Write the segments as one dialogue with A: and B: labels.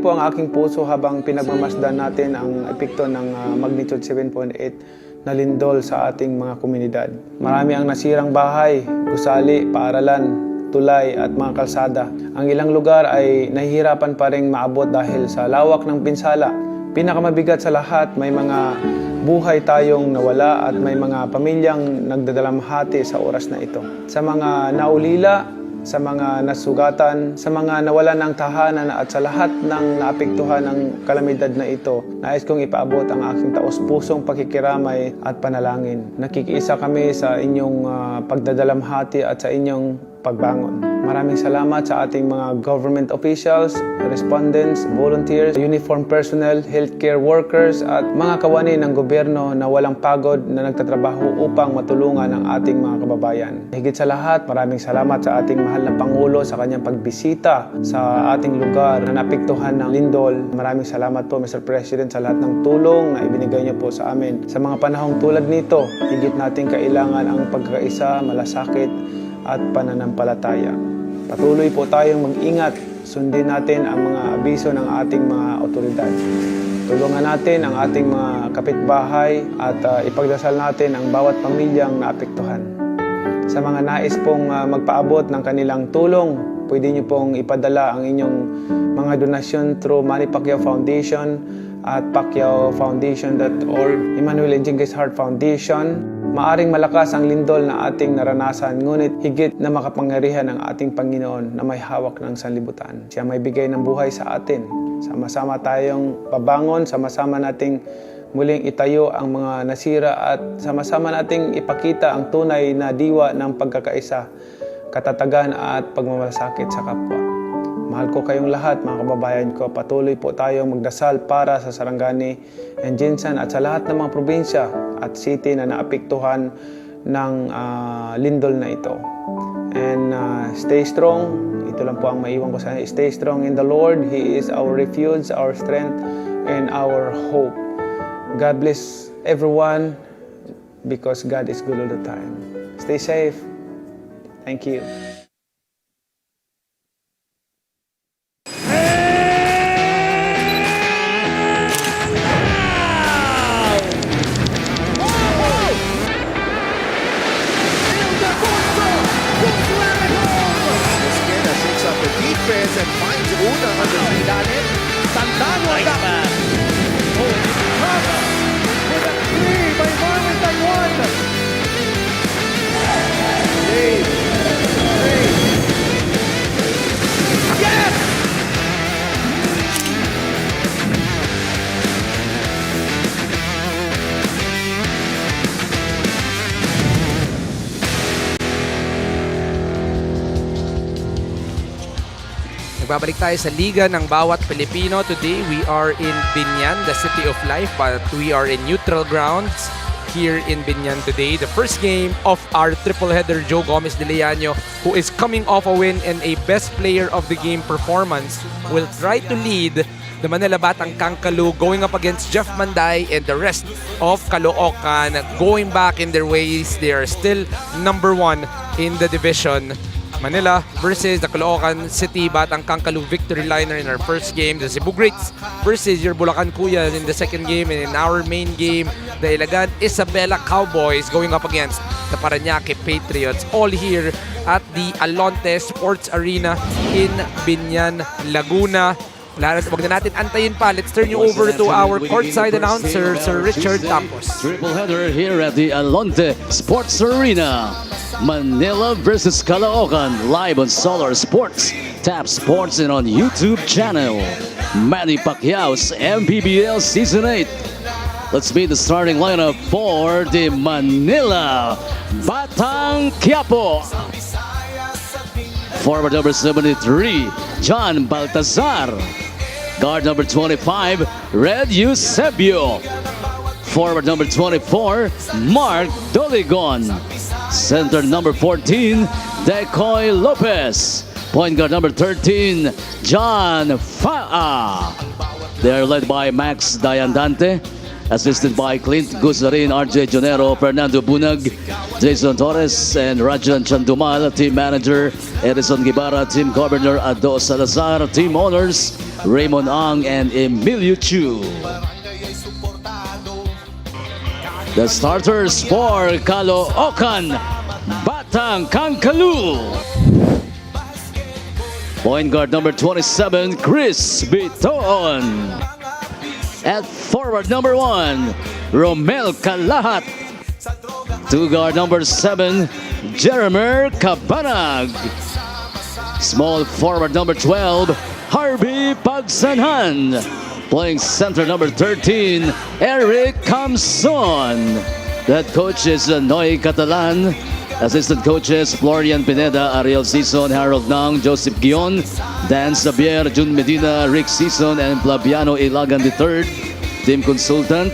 A: po ang aking puso habang pinagmamasdan natin ang epekto ng magnitude 7.8 na lindol sa ating mga komunidad. Marami ang nasirang bahay, gusali, paaralan, tulay at mga kalsada. Ang ilang lugar ay nahihirapan pa ring maabot dahil sa lawak ng pinsala. Pinakamabigat sa lahat, may mga buhay tayong nawala at may mga pamilyang nagdadalamhati sa oras na ito. Sa mga naulila, sa mga nasugatan, sa mga nawalan ng tahanan at sa lahat ng naapektuhan ng kalamidad na ito, nais kong ipaabot ang aking taos-pusong pakikiramay at panalangin. Nakikiisa kami sa inyong pagdadalamhati at sa inyong pagbangon. Maraming salamat sa ating mga government officials, respondents, volunteers, uniformed personnel, healthcare workers at mga kawani ng gobyerno na walang pagod na nagtatrabaho upang matulungan ang ating mga kababayan. Higit sa lahat, maraming salamat sa ating mahal na Pangulo sa kanyang pagbisita sa ating lugar na napektuhan ng lindol. Maraming salamat po, Mr. President, sa lahat ng tulong na ibinigay niyo po sa amin. Sa mga panahong tulad nito, higit natin kailangan ang pagkakaisa, malasakit at pananampalataya. Patuloy po tayong mag-ingat, sundin natin ang mga abiso ng ating mga otoridad. Tulungan natin ang ating mga kapitbahay at ipagdasal natin ang bawat pamilyang naapektuhan. Sa mga nais pong magpaabot ng kanilang tulong, pwede niyo pong ipadala ang inyong mga donasyon through MANNY Pacquiao Foundation at PACQUIAO'S.org, Emmanuel and Jingis Heart Foundation. Maaring malakas ang lindol na ating naranasan, ngunit higit na makapangyarihan ang ating Panginoon na may hawak ng sanlibutan. Siya may bigay ng buhay sa atin. Sama-sama tayong pabangon, sama-sama nating muling itayo ang mga nasira at sama-sama nating ipakita ang tunay na diwa ng pagkakaisa, katatagan at pagmamalasakit sa kapwa. Mahal ko kayong lahat, mga kababayan ko. Patuloy po tayong magdasal para sa Sarangani and Jinsan at sa lahat ng mga probinsya at city na naapektuhan ng lindol na ito. And stay strong. Ito lang po ang maiwan ko sa inyo. Stay strong in the Lord. He is our refuge, our strength, and our hope. God bless everyone because God is good all the time. Stay safe. Thank you.
B: Defense and finds Una under Zidane. Santano nice pass. Oh, Haba with a 3 by Marvin Taiwan. Dave. Yes!
C: Nagbabalik tayo sa liga ng bawat Pilipino. Today, we are in Binyan, the city of life, but we are in neutral grounds here in Binyan today. The first game of our triple header, Joe Gomez de Leaño, who is coming off a win and a best player of the game performance, will try to lead the Manila Batang Kangkalu going up against Jeff Manday and the rest of Caloocan. Going back in their ways, they are still number 1 in the division. Manila versus the Caloocan City Batang Kangkalu victory liner in our first game. The Cebu Greats versus your Bulacan Kuya in the second game. And in our main game, the Ilagan Isabela Cowboys going up against the Parañaque Patriots. All here at the Alonte Sports Arena in Binyan, Laguna. Wag na natin antayin pa. Let's turn you over to our courtside announcer, Sir Richard Tapos.
D: Triple header here at the Alonte Sports Arena. Manila versus Caloocan, live on Solar Sports, Tap Sports, and on YouTube channel. Manny Pacquiao's MPBL Season 8. Let's meet the starting lineup for the Manila Batang Quiapo. Forward number 73, John Baltazar. Guard number 25, Red Eusebio. Forward number 24, Mark Doligon. Center number 14, Decoy Lopez. Point guard number 13, John Fa'a. They are led by Max Diandante. assisted by Clint Guzarin, RJ Jonero, Fernando Bunag, Jason Torres, and Rajan Chandumal, team manager, Edison Guevara, team governor, Ado Salazar, team owners, Raymond Ang and Emilio Chu. The starters for Caloocan, Batang Kangkalu. Point guard number 27, Chris Biton. At forward number 1, Romel Kalahat. Two guard number 7, Jeremer Cabanag. Small forward number 12, Harvey Pagsanhan. Playing center number 13, Eric Camson. That coach is Noy Catalan. Assistant coaches, Florian Pineda, Ariel Sison, Harold Nang, Joseph Guion, Dan Xavier, Jun Medina, Rick Sison, and Flaviano Ilagan III. Team consultant,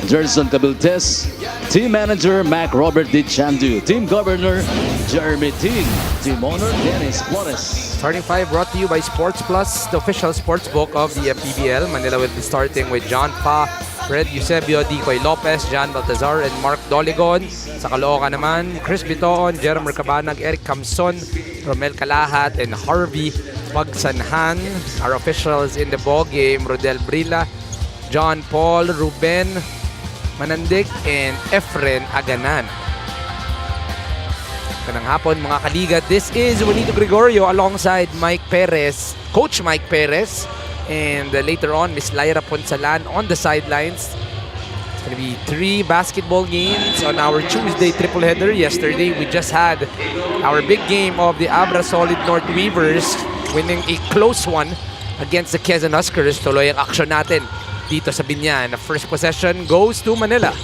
D: Gerson Cabiltes. Team manager, Mac Robert D. Chandu. Team governor, Jeremy Tin. Team owner, Dennis Flores.
C: Starting five brought to you by Sports Plus, the official sports book of the MPBL. Manila will be starting with John Pa, Fred Eusebio, Dicoy Lopez, John Baltazar, and Mark Doligon. Sa Caloocan naman, Chris Biton, Jeremer Cabanag, Eric Camson, Romel Kalahat, and Harvey Pagsanhan. Our officials in the ball game, Rodel Brila, John Paul, Ruben Manandik, and Efren Aganan. Kanang hapon mga kaliga, this is Juanito Gregorio alongside Mike Perez, Coach Mike Perez, and later on Miss Lyra Ponsalan on the sidelines. It's going to be 3 basketball games on our Tuesday triple header. Yesterday we just had our big game of the Abra Solid North Weavers winning a close one against the Quezon Huskers. Tuloy ang action natin dito sa Binyan. The first possession goes to Manila.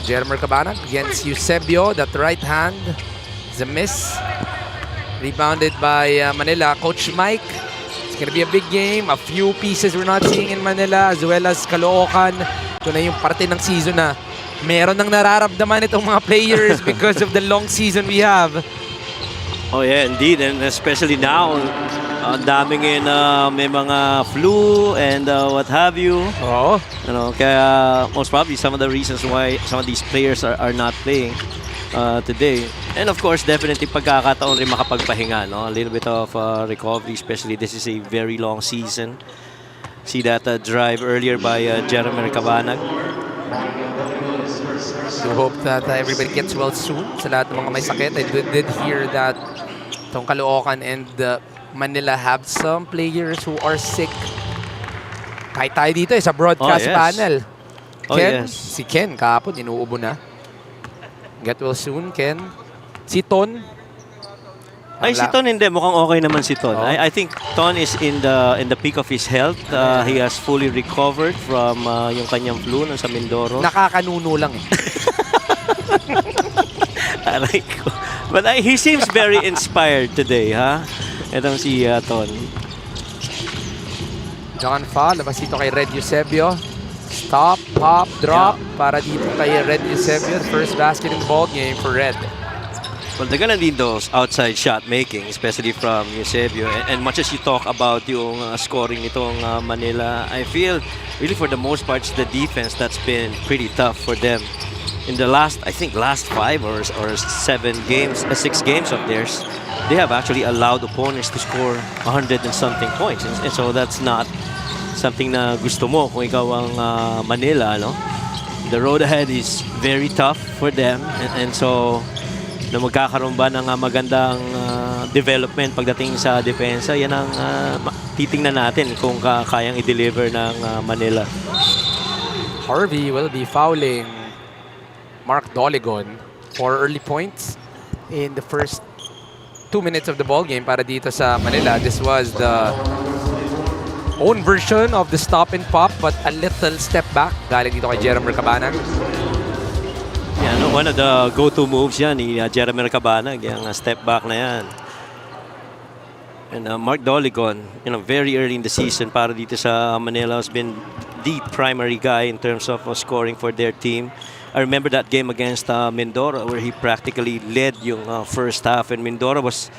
C: Jeremer Cabanag against Eusebio, that right hand is a miss. Rebounded by Manila. Coach Mike, it's gonna be a big game. A few pieces we're not seeing in Manila as well as Caloocan. Ito na yung parte ng season na meron nang nararamdaman itong mga players because of the long season we have.
E: Oh yeah, indeed, and especially now, ang daming may mga flu and what have you.
C: Oh.
E: You know, kaya most probably some of the reasons why some of these players are not playing today. And of course, definitely pagkakataon rin makapagpahinga, no? A little bit of recovery, especially this is a very long season. See that drive earlier by Jeremer Cabanag.
C: We hope that everybody gets well soon sa lahat ng mga may sakit. I did hear that itong Caloocan and Manila have some players who are sick. Kahit tayo dito sa broadcast panel. Ken, si Ken kahapon inuubo na. Get well soon, Ken. Si Ton.
E: Ay, si Ton hindi. Mukhang okay naman si Ton. I think Ton is in the peak of his health. He has fully recovered from yung kanyang flu sa Mindoro.
C: Nakakanuno lang eh.
E: Aray ko. But he seems very inspired today, ha? Itong si Ton.
C: John Fa, labas dito kay Red Eusebio. Stop, pop, drop. Para dito kay Red Eusebio. First basket in the ball game for Red.
E: Well, they're gonna need those outside shot making, especially from Eusebio. And much as you talk about yung scoring nitong Manila, I feel really for the most part it's the defense that's been pretty tough for them. In the last 5 or 7 games, 6 games of theirs, they have actually allowed opponents to score 100 and something points. And so that's not something na gusto mo kung ikaw ang Manila, no? The road ahead is very tough for them. And so, na magkakaroon ba ng magandang development pagdating sa depensa, yan ang titingnan natin kung kayang i-deliver ng Manila.
C: Harvey will be fouling Mark Doligon for early points in the first 2 minutes of the ball game para dito sa Manila. This was the own version of the stop and pop but a little step back galing dito kay Jeremer Cabanag.
E: Yeah, no, one of the go-to moves yan ni Jeremer Cabanag, yung step back na yan. And Mark Doligon, very early in the season para dito sa Manila has been the primary guy in terms of scoring for their team. I remember that game against Mindoro where he practically led yung first half, and Mindoro was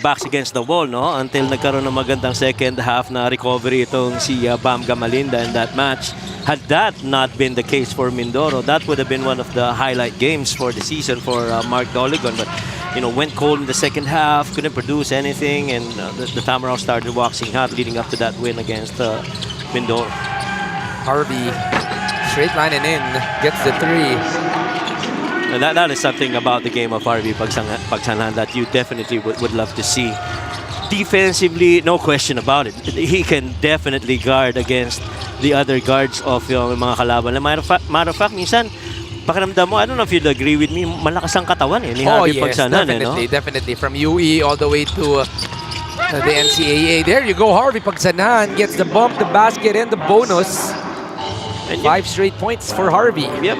E: backs against the wall, no? Until nagkaroon ng magandang second half na recovery itong si Bam Gamalinda in that match. Had that not been the case for Mindoro, that would have been one of the highlight games for the season for Mark Doligon. But went cold in the second half, couldn't produce anything, and the Tamaraw started waxing hot leading up to that win against Mindoro.
C: Harvey, straight line and in, gets the 3.
E: And that is something about the game of Harvey Pagsanhan that you definitely would love to see. Defensively, no question about it. He can definitely guard against the other guards of yung mga kalaban. Matter of fact, minsan, pakiramdam mo, I don't know if you'll agree with me, malakas ang katawan ni Harvey Pagsanhan.
C: Definitely. From UE all the way to the NCAA. There you go, Harvey Pagsanhan gets the bump, the basket, and the bonus. 5 straight points for Harvey.
E: Yep,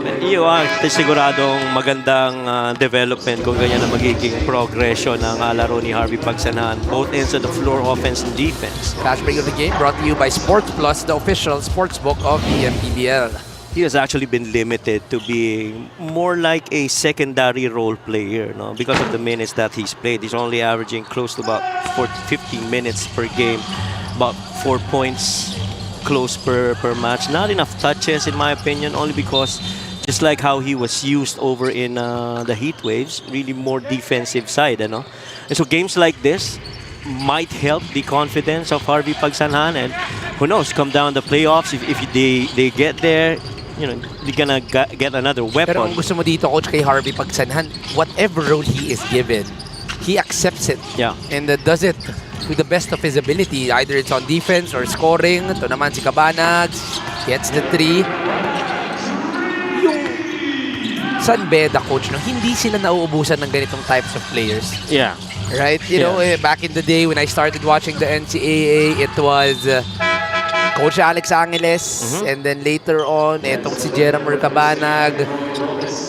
E: siguradong magandang development kung ganyan na magiging progression ng laro ni Harvey Pagsanhan, both ends of the floor, offense and defense.
C: Last break of the game brought to you by Sports Plus, the official sportsbook of the MPBL.
E: He has actually been limited to being more like a secondary role player, no? Because of the minutes that he's played. He's only averaging close to about 15 minutes per game, about 4 points close per match. Not enough touches in my opinion, only because just like how he was used over in the heat waves, really more defensive side, And so games like this might help the confidence of Harvey Pagsanhan, and who knows, come down the playoffs, if they get there, they're gonna get another weapon.
C: Pero ang gusto mo dito, Coach, kay Harvey Pagsanhan, whatever role he is given, he accepts it.
E: Yeah.
C: And does it to the best of his ability. Either it's on defense or scoring. Ito naman si Cabanag gets the 3. Yung San Beda, Coach, hindi sila nauubusan ng ganitong types of players.
E: Yeah.
C: Right? You know, back in the day when I started watching the NCAA, it was Coach Alex Angeles, and then later on, etong si Jeramer Cabanag,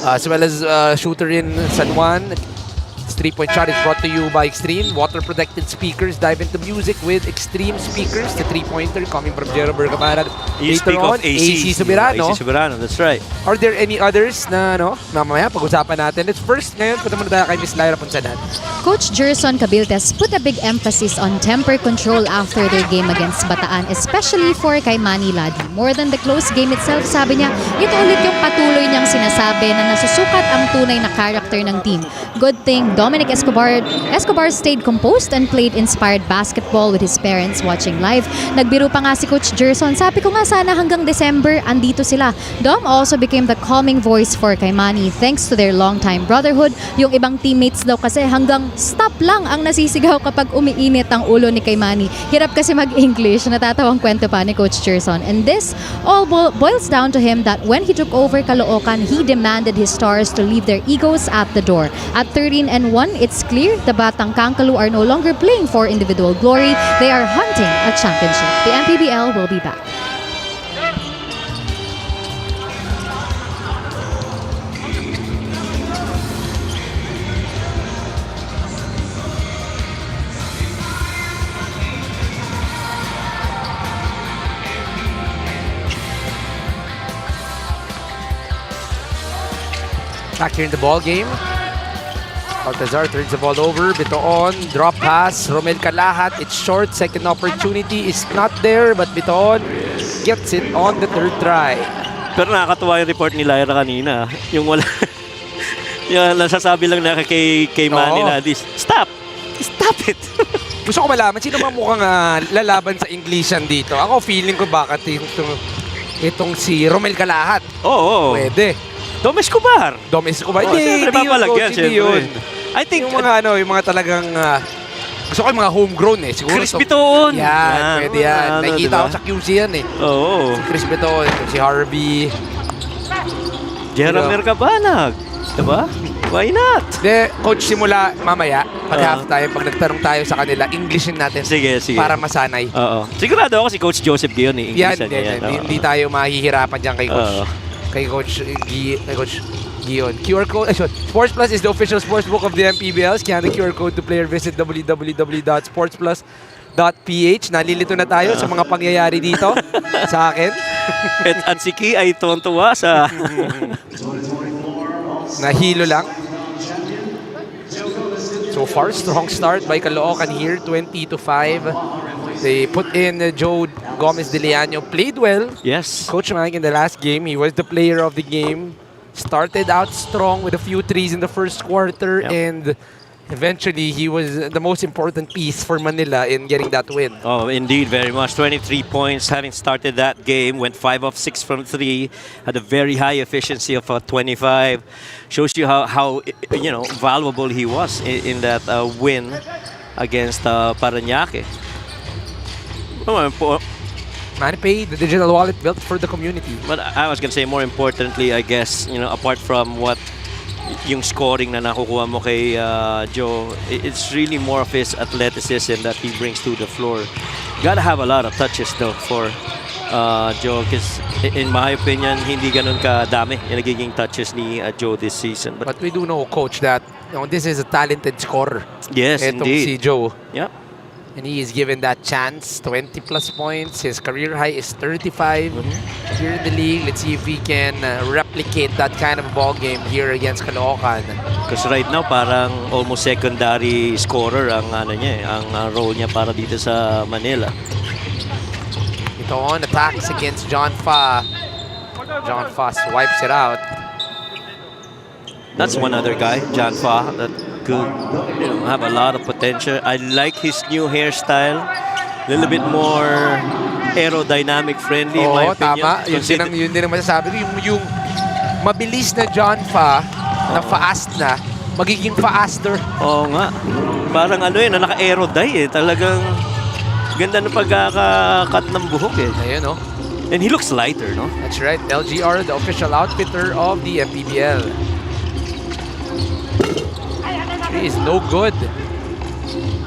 C: as well as shooter in San Juan. This 3-point shot is brought to you by Extreme. Water-protected speakers. Dive into music with Extreme speakers. The 3-pointer coming from Jeramer Cabanag.
E: You speak of AC
C: Subirano.
E: AC Subirano, that's right.
C: Are there any others na mamaya pag-usapan natin? Let's first, ngayon, punta muna tayo kay Miss Lyra Ponsanan.
F: Coach Gerson Cabiltes put a big emphasis on temper control after their game against Bataan, especially for kay Manny Ladi. More than the close game itself, sabi niya, ito ulit yung patuloy niyang sinasabi na nasusukat ang tunay na character ng team. Good thing, Dominic Escobar stayed composed and played inspired basketball with his parents watching live. Nagbiro pa nga si Coach Gerson, sabi ko nga sana hanggang December andito sila. Dom also became the calming voice for kay Manny thanks to their long-time brotherhood. Yung ibang teammates daw kasi hanggang stop lang ang nasisigaw kapag umiinit ang ulo ni kay Manny. Hirap kasi mag-English, natatawang kwento pa ni Coach Gerson. And this all boils down to him that when he took over Caloocan, he demanded his stars to leave their egos at the door. At 13-1, it's clear the Batang Kangkalu are no longer playing for individual glory. They are hunting a championship. The MPBL will be back.
C: Back here in the ball game. Baltazar turns the ball over. Bitoon, drop pass. Romel Calahat, it's short. Second opportunity is not there, but Bitoon gets it on the third try.
E: Pero nakakatuwa yung report ni Lyra kanina. Yung wala... yung nasasabi lang na kay Manny na this. Stop! Stop it!
C: Gusto ko malaman, sino ba mukhang lalaban sa Englishan dito? Ako feeling ko bakit itong si Romel Calahat.
E: Oo.
C: Pwede.
E: Dom Escobar.
C: Hindi,
E: siyempre, papalagyan, siyempre. I think
C: yung mga talagang gusto ko yung mga homegrown siguro.
E: Chris Bitoon.
C: Yan, pwede yan. Nakikita
E: diba?
C: ko sa QC yan
E: Oo.
C: Si Chris Bitoon, si Harvey.
E: Jeramer Cabanag. Diba? Why not?
C: Coach, simula mamaya, pag halftime, pag nagtanong tayo sa kanila, Englishin natin.
E: Sige.
C: Para masanay.
E: Oo. Sigurado ako si Coach Joseph Gion
C: Yan. Hindi tayo mahihirapan dyan kay Coach. Kay Coach Gion. QR code, Sports Plus is the official sportsbook of the MPBL. Scan the QR code to play or visit www.sportsplus.ph. Nalilito na tayo sa mga pangyayari dito sa akin.
E: At si Ki ay tuwan-tuwa sa...
C: Nahilo lang. So so far. Strong start by Caloocan here, 20-5. They put in Joe Gomez de Leano, played well.
E: Yes.
C: Coach Mike in the last game, he was the player of the game. Started out strong with a few threes in the first quarter,
E: Yep.
C: and eventually he was the most important piece for Manila in getting that win.
E: Oh, indeed, very much. 23 points, having started that game, went 5 of 6 from 3, had a very high efficiency of 25. Shows you how valuable he was in that win against Parañaque.
C: Manny paid the digital wallet built for the community.
E: But I was gonna say, more importantly, I guess, apart from what yung scoring na nakukuha mo kay Joe, it's really more of his athleticism that he brings to the floor. Gotta have a lot of touches though for Joe, because in my opinion, hindi ganun kadami yung nagiging touches ni Joe this season.
C: But we do know, Coach, that this is a talented scorer.
E: Yes,
C: Etong
E: indeed.
C: si Joe.
E: Yeah.
C: And he is given that chance. 20 plus points. His career high is 35 here in the league. Let's see if he can replicate that kind of ball game here against Caloocan.
E: Because right now, parang almost secondary scorer ang ang role niya para dito sa Manila.
C: Ito on attacks against John Fa. John Fa swipes it out.
E: That's one other guy, John Fa, that could have a lot of potential. I like his new hairstyle. A little bit more aerodynamic friendly in my
C: Oo,
E: opinion.
C: tama. Yun din ang masasabi ko. Yung mabilis na John Fa, na fast na, magiging faster.
E: Oo nga. Parang naka-aerody eh. Talagang ganda ng pagkakakat ng buhok eh.
C: Ayun, oh.
E: And he looks lighter, no?
C: That's right. LGR, the official outfitter of the MPBL. Three is no good.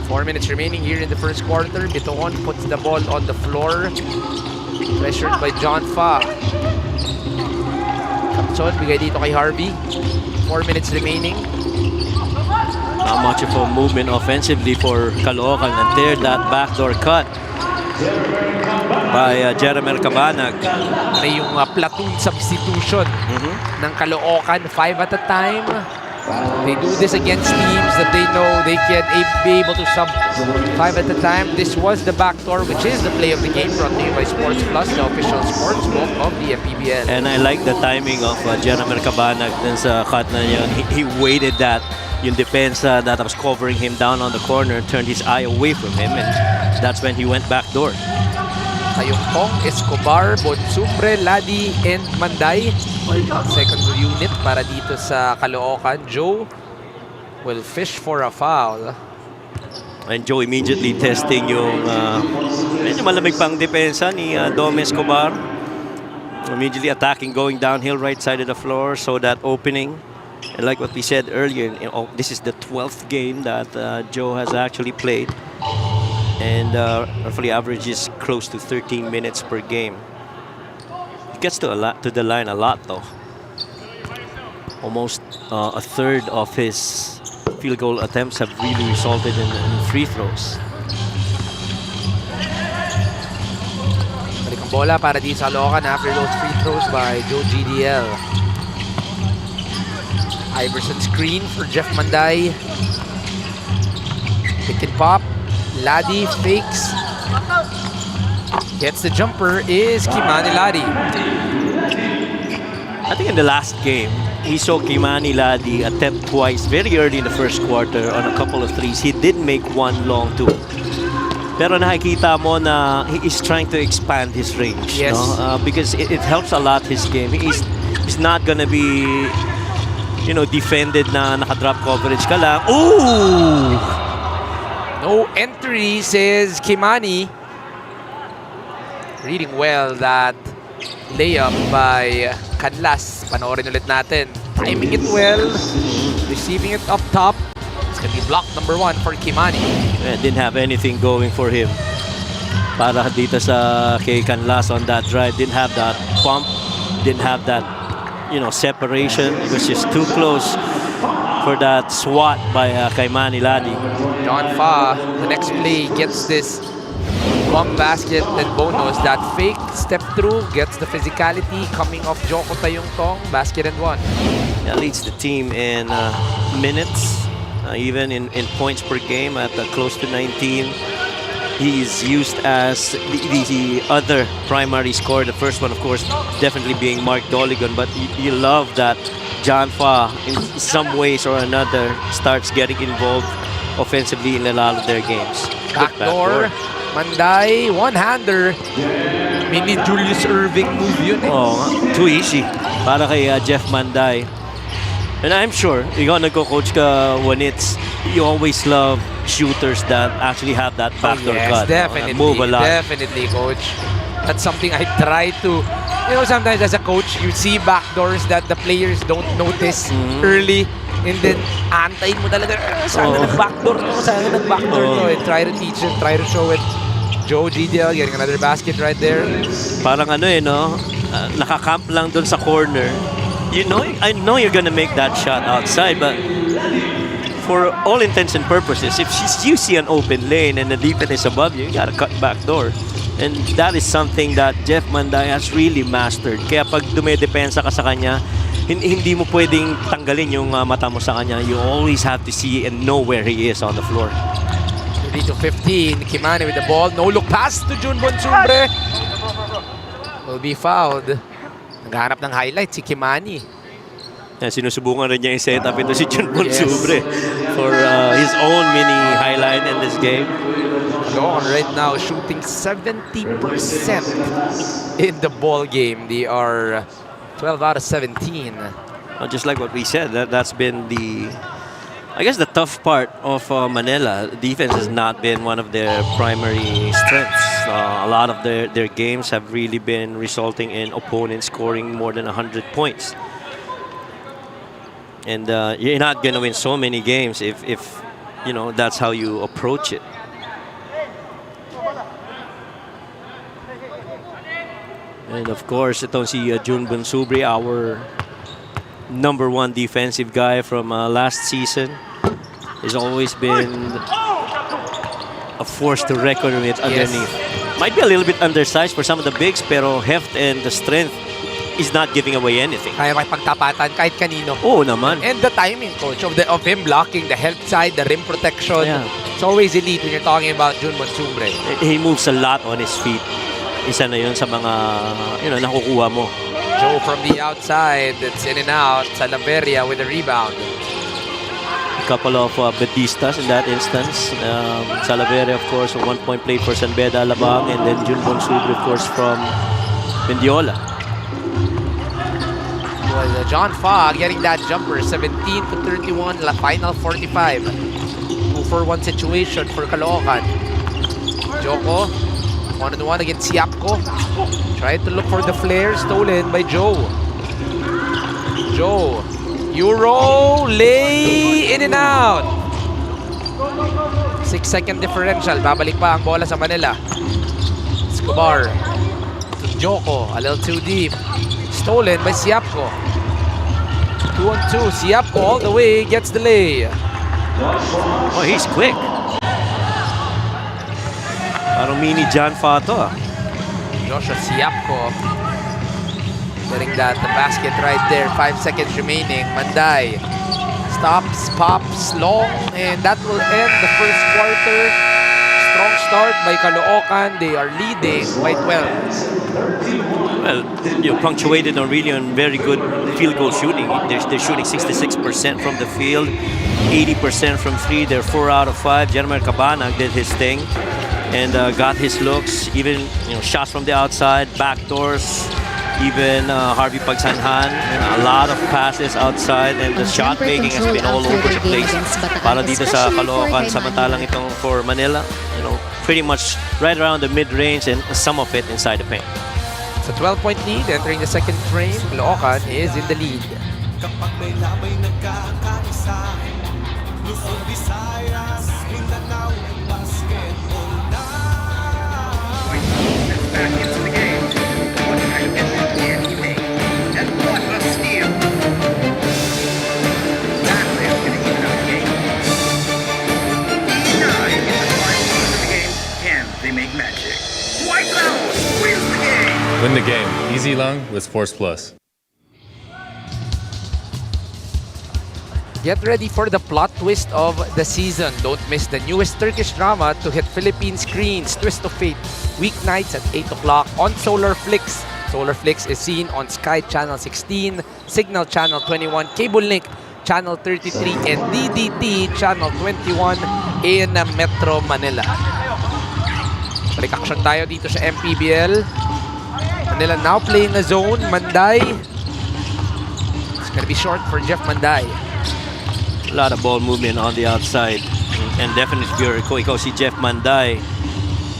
C: 4 minutes remaining here in the first quarter. Bitoon puts the ball on the floor. Pressured by John Fa. Capson, bigay dito kay Harvey. 4 minutes remaining.
E: Not much of a movement offensively for Caloocan until that backdoor cut by Jeremy Cabanag.
C: May yung platoon substitution ng Caloocan, 5 at a time. They do this against teams that they know they can be able to sub 5 at a time. This was the backdoor, which is the play of the game, brought to you by Sports Plus, the official sports book of the MPBL.
E: And I like the timing of Jeremy Cabanag dun sa cut na yun. He waited that yung depensa that was covering him down on the corner, turned his eye away from him, and that's when he went backdoor.
C: Tayongtong, Escobar, Bonsumbre, Ladi, and Manday. Second unit para dito sa Caloocan. Joe will fish for a foul.
E: And Joe immediately testing yung medyo malamig pang depensa ni Dom Escobar. Immediately attacking, going downhill right side of the floor, so that opening. And like what we said earlier, this is the 12th game that Joe has actually played. And roughly averages close to 13 minutes per game. He gets to the line a lot though. Almost a third of his field goal attempts have really resulted in free throws.
C: Balik ang bola para dito sa Caloocan after those free throws by Joe GDL. Iverson screen for Jeff Manday. Pick and pop. Ladi fakes. Gets the jumper is Kimani Ladi.
E: I think in the last game, we saw Kimani Ladi attempt twice very early in the first quarter on a couple of threes. He did make one long two. Pero nakikita mo na he is trying to expand his range.
C: Yes.
E: No? Because it helps a lot his game. He's not gonna be, defended na naka-drop coverage ka lang. Ooh!
C: No entry, says Kimani. Reading well that layup by Canlas. Panoorin ulit natin. Timing it well. Receiving it up top. It's gonna be block number 1 for Kimani.
E: Didn't have anything going for him. Para dito sa kay Canlas on that drive. Didn't have that pump. Didn't have that, separation. It was just too close for that swat by kay Manny Ladi.
C: John Fa, the next play, gets this bump basket and bonus. That fake step through gets the physicality coming off Joko Tayongtong. Basket and one.
E: That leads the team in minutes. even in points per game at close to 19. He's used as the other primary scorer. The first one, of course, definitely being Mark Doligan. But you love that John Fa, in some ways or another, starts getting involved offensively in a lot of their games.
C: Backdoor. Manday, one-hander. Mini Julius Irving move yun eh.
E: Oh, too easy para kay Jeff Manday. And I'm sure you're gonna go, Coach, when you always love shooters that actually have that backdoor cut.
C: Definitely.
E: Move a lot.
C: Definitely, Coach. That's something I try to... You know, sometimes as a coach, you see backdoors that the players don't notice early. And then, antayin mo talaga, sana nag-backdoor to, sana nag-backdoor to. And try to teach it, try to show it. Joe GDL getting another basket right there.
E: Parang ano eh, no? Nakakamp lang dun sa corner. You know, I know you're gonna make that shot outside, but for all intents and purposes, if you see an open lane and the defense is above you, you gotta cut back door. And that is something that Jeff Manday has really mastered. Kaya pag dumedepensa ka sa kanya, hindi mo pwedeng tanggalin yung mata mo sa kanya. You always have to see and know where he is on the floor.
C: 30-15, Kimani with the ball. No look pass to Jun Bonsumbre. Will be fouled. Naghahanap ng highlight si Kimani.
E: Sinusubukan rin niya i-set up ito si Jun Bonsumbre for his own mini highlight in this game.
C: Caloocan right now shooting 70% in the ball game. They are 12 out of 17.
E: Just like what we said, that's been I guess the tough part of Manila. Defense has not been one of their primary strengths. A lot of their games have really been resulting in opponents scoring more than 100 points. And you're not going to win so many games if you know that's how you approach it. And of course, itong si Jun Bonsumbre, our #1 defensive guy from last season, has always been a force to reckon with underneath. Might be a little bit undersized for some of the bigs, pero heft and the strength is not giving away anything.
C: Kaya makipagtapatan kahit kanino.
E: Oo naman.
C: And the timing, Coach, of him blocking, the help side, the rim protection.
E: Yeah.
C: It's always elite when you're talking about Jun Bonsumbre.
E: He moves a lot on his feet. Isa na yun sa mga nakukuha mo.
C: Joe from the outside, it's in and out. Salaveria with the rebound.
E: A couple of Batistas in that instance. Salaveria, of course, a 1-point play for San Beda Alabang, and then Jun Bonsumbre, of course, from Mendiola.
C: Was John Fa getting that jumper, 17-31, la final 45. 2-for-1 situation for Caloocan. Joko, 1-on-1 against Siapco. Tried to look for the flare, stolen by Joe. Joe, Euro, lay, in and out. 6-second differential. Babalik pa ang bola sa Manila. Escobar to Joko, a little too deep. Stolen by Siapco. 2-on-2, Siapco all the way, gets the lay.
E: Oh, he's quick. Parang mini John Fa to.
C: Joshua Siapco getting the basket right there. 5 seconds remaining. Manday stops, pops, long, and that will end the first quarter. Strong start by Caloocan. They are leading by 12.
E: Well, punctuated on very good field goal shooting. They're shooting 66% from the field, 80% from 3. They're 4 out of 5. Jeremy Cabanag did his thing and got his looks. Even shots from the outside, backdoors. Even Harvey Pagsanhan, a lot of passes outside, and the shot making has been all over the place. Para dito sa Caloocan, samantalang itong for Manila, pretty much right around the mid-range and some of it inside the paint.
C: It's a 12-point lead entering the second frame. Caloocan is in the lead.
G: Kapag may labay nagkakaisa, Luzon, Visayas, Mindanao, basketball na. Back into the game. What kind of and he made. And what a steal. That is going to even out the game. 9 in the final of the game. Can they make magic? White Cloud wins the game.
H: Win the game. Easy long with Force Plus.
C: Get ready for the plot twist of the season. Don't miss the newest Turkish drama to hit Philippine screens, Twist of Fate, weeknights at 8 o'clock on Solar Flix. Solar Flix is seen on Sky Channel 16, Signal Channel 21, Cable Link Channel 33, and DDT Channel 21 in Metro Manila. Balik action tayo dito sa MPBL. Manila now playing a zone. Manday. It's gonna be short for Jeff Manday.
E: A lot of ball movement on the outside. And definitely if you're ikaw si Jeff Manday,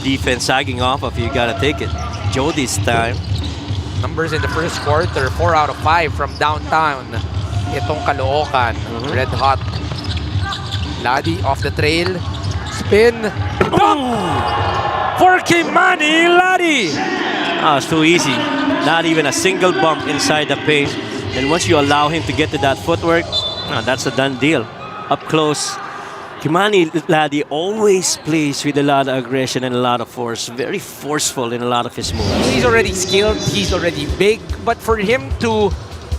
E: defense sagging off of you, gotta take it. Joe this time.
C: Numbers in the first quarter, 4 out of 5 from downtown. Itong Caloocan, red hot. Ladi off the trail. Spin. For Manny Ladi.
E: It's too easy. Not even a single bump inside the paint. And once you allow him to get to that footwork, that's a done deal. Up close, Manny Ladi always plays with a lot of aggression and a lot of force. Very forceful in a lot of his moves.
C: He's already skilled, he's already big, but for him to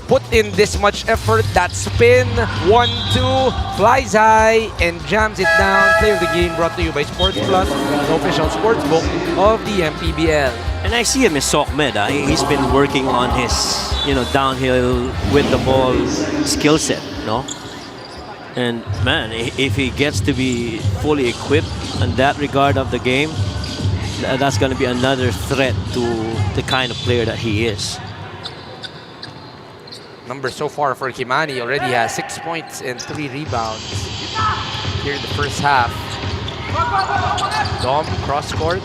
C: put in this much effort, that spin, 1-2, flies high, and jams it down. Play of the game brought to you by Sports Plus, the official sports book of the MPBL.
E: And I see him in Sokmed. He's been working on his, downhill with the ball skill set, no? And man, if he gets to be fully equipped in that regard of the game, that's going to be another threat to the kind of player that he is.
C: Numbers so far for Kimani already has 6 points and 3 rebounds here in the first half. Dom, cross court.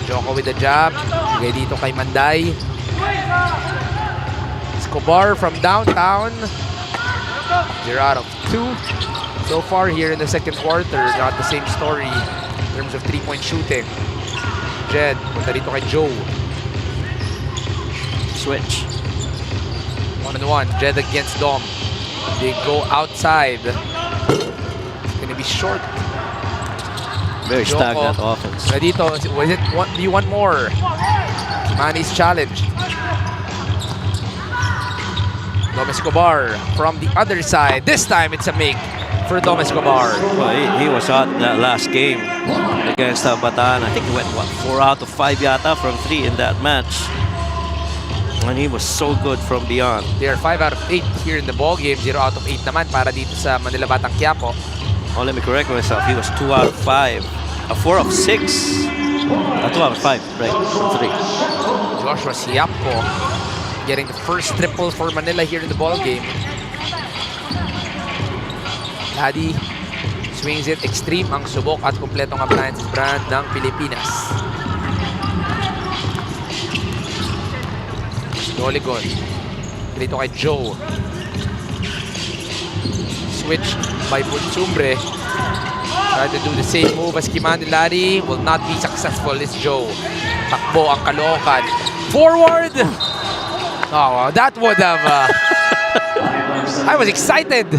C: Joko with the jab. Bigay dito kay Manday. Escobar from downtown. 0 out of 2. So far here in the second quarter, not the same story in terms of 3-point shooting. Jed, punta dito kay Joe.
E: Switch.
C: 1-on-1, Jed against Dom. They go outside. It's gonna be short.
E: Very
C: Joko.
E: stagnant offense.
C: Dito, was it one? Do you want more? Manny's challenge. Dom Escobar from the other side. This time it's a make for Dom Escobar.
E: Well, he was hot that last game against Bataan. I think he went, 4 out of 5 yata from 3 in that match. And he was so good from beyond.
C: They are 5 out of 8 here in the ball game. 0 out of 8 naman para dito sa Manila Batang Quiapo.
E: Oh, let me correct myself. He was 2 out of 5. 4 of 6. 2 out of 5, right? 3.
C: Joshua Siapco getting the first triple for Manila here in the ball game. Ladi swings it extreme ang subok at kompletong appliances brand ng Pilipinas. Doligon. Dito kay Joe. Switch by Bunsumbre. Try to do the same move as Kimani Ladi. Will not be successful. It's Joe. Takbo ang Caloocan. Forward! Oh, that would have... I was excited.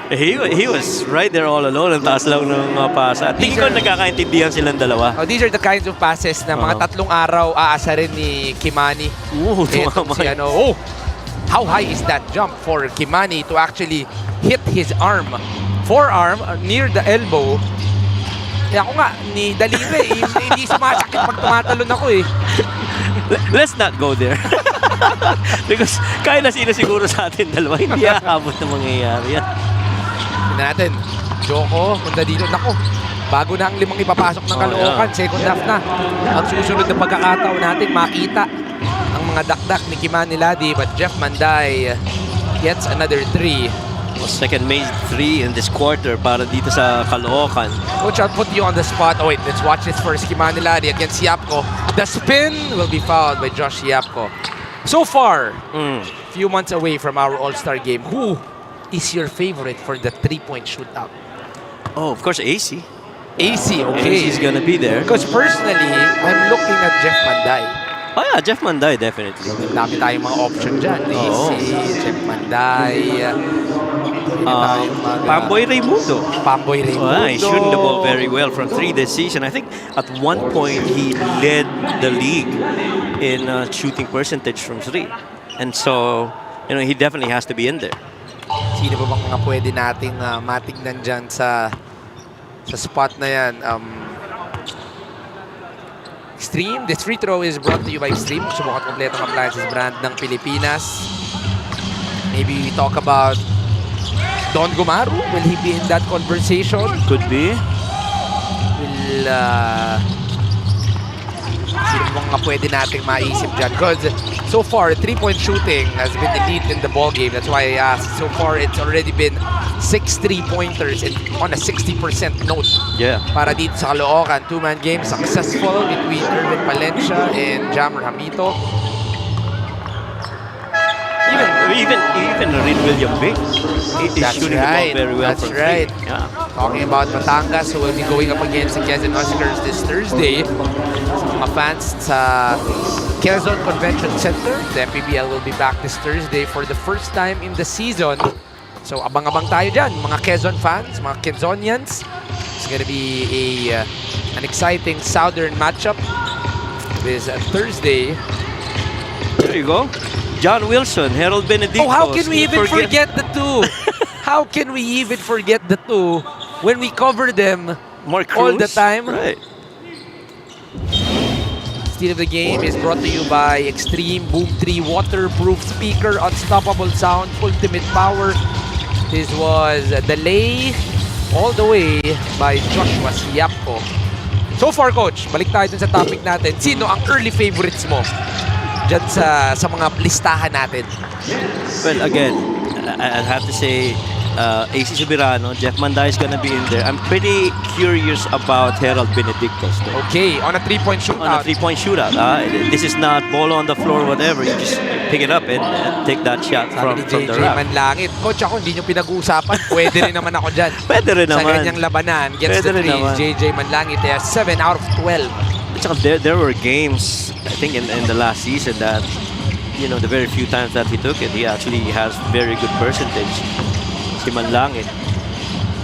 E: He was right there all alone. Ang taas lang ng pasa. Tingin ko nagkakaintindihan silang dalawa.
C: Oh, these are the kinds of passes na mga 3 araw aasarin ni Kimani. How high is that jump for Kimani to actually hit his arm? Forearm near the elbow. Kaya ako nga, ni Dalire, hindi sumasakit pag tumatalon ako eh.
E: Let's not go there. Because kaya na sino siguro sa atin dalawa. Hindi aabot na mangyayari yan.
C: Tignan natin. Joko, punta dito. Naku, bago na ang 5 ipapasok ng Caloocan. Second half na. Ang susunod na pagkakataon natin, makita ang mga dakdak ni Kimani Ladi. But Jeff Manday gets another 3.
E: Second made 3 in this quarter para dito sa Caloocan.
C: Coach, I'll put you on the spot. Oh wait, let's watch this first. Kimani Ladi against Siapco. The spin will be fouled by Josh Siapco. So far, few months away from our All-Star game, who is your favorite for the 3-point shootout?
E: Oh, of course, AC.
C: AC, okay.
E: AC's gonna be there.
C: Because personally, I'm looking at Jeff Manday.
E: Oh yeah, Jeff Manday, definitely.
C: Dami tayong mga option dyan. AC, Jeff Manday.
E: Pamboy Raimundo.
C: Pamboy Raimundo.
E: He's shooting the ball very well from 3 this season. I think at one point he led the league in shooting percentage from 3. And so, he definitely has to be in there.
C: Sino ba bang mga pwede nating matignan dyan sa spot na yan? Extreme. This free throw is brought to you by Extreme. Subukan kompletong appliances brand ng Pilipinas. Maybe we talk about Don Gumaru. Will he be in that conversation?
E: Could be.
C: Will, sino mga pwede nating maisip dyan? Because so far, 3-point shooting has been elite in the ball game. That's why I asked. So far, it's already been 6 3-pointers on a 60% note.
E: Yeah.
C: Para dito sa Caloocan. 2-man game successful between Irvin Palencia and Jammer Hamito.
E: Even Rin William Bing is shooting the ball very well from 3. Yeah.
C: Talking about Batangas, who will be going up against the Quezon Huskers this Thursday. Sa mga fans sa Quezon Convention Center, the MPBL will be back this Thursday for the first time in the season. So abang-abang tayo dyan, mga Quezon fans, mga Quezonians. It's gonna be an exciting southern matchup this Thursday.
E: There you go. John Wilson, Harold Benedicto.
C: Oh, how can we even forget the two? How can we even forget the two when we cover them all the time?
E: Right.
C: Steal of the game is brought to you by Extreme Boom 3 waterproof speaker, unstoppable sound, ultimate power. This was the lay all the way by Joshua Siapco. So far, Coach, balik tayo dun sa topic natin. Sino ang early favorites mo dyan sa mga listahan natin?
E: Well, again, I'll have to say AC Subirano, Jeff Manday is gonna be in there. I'm pretty curious about Harold Benedictos, though.
C: Okay, on a 3-point shootout.
E: On a 3-point shootout. This is not ball on the floor, whatever. You just pick it up and take that shot from the
C: JJ
E: rack.
C: Manlangit. Coach, ako hindi nyo pinag-uusapan. Pwede rin naman ako dyan.
E: Pwede rin
C: Sa
E: naman.
C: ganyang labanan, gets
E: Pwede
C: the
E: rin
C: threes.
E: naman.
C: JJ Manlangit, 7 out of 12.
E: There were games, I think, in the last season that, the very few times that he took it, he actually has very good percentage. Si Manlangit.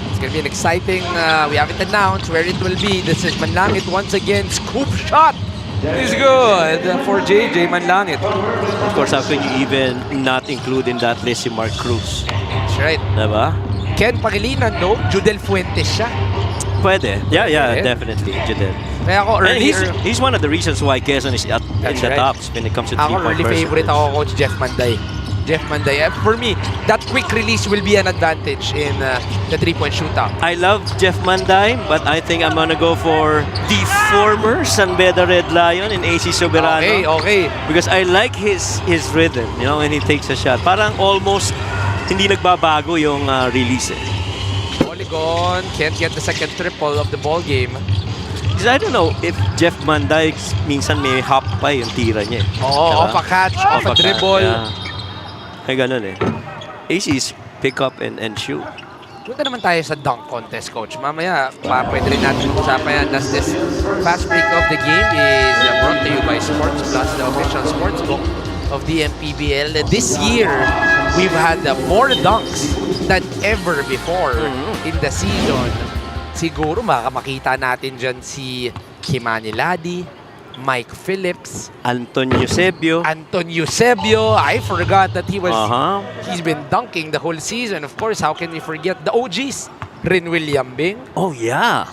C: It's gonna be an exciting, we haven't announced where it will be. This is Manlangit once again. Scoop shot is good for JJ Manlangit.
E: Of course, how can you even not include in that list si Mark Cruz?
C: That's right.
E: Diba?
C: Ken Pangilinan, no? Judel Fuentes siya.
E: Pwede. Yeah,
C: Pwede.
E: definitely. Judel.
C: Kaya ako
E: And
C: earlier,
E: he's one of the reasons why Quezon is in
C: That's
E: the
C: right.
E: tops when it comes to
C: ako
E: 3-point
C: early favorite
E: percentage.
C: ako, Coach Jeff Manday. Jeff Manday. For me, that quick release will be an advantage in the 3-point shootout.
E: I love Jeff Manday, but I think I'm gonna go for the former San Beda Red Lion in AC Soberano.
C: Okay.
E: Because I like his rhythm, when he takes a shot. Parang almost hindi nagbabago yung release.
C: Polygon can't get the second triple of the ball game.
E: Because I don't know if Jeff Manday minsan may hop pa yung tira niya.
C: Oo,
E: Diba?
C: off a catch, off a dribble.
E: Yeah. Ay, ganun AC's pick up and shoot.
C: Punta naman tayo sa dunk contest, Coach. Mamaya, pwede rin natin usapan yan. Thus, this fast break of the game is brought to you by Sports Plus, the official sports book of the MPBL. This year, we've had more dunks than ever before in the season. Siguro makita natin dyan si Manny Ladi, Mike Phillips,
E: Anton Eusebio.
C: I forgot that he's been dunking the whole season. Of course, how can we forget the OGs? Rin William Bing.
E: Oh, yeah.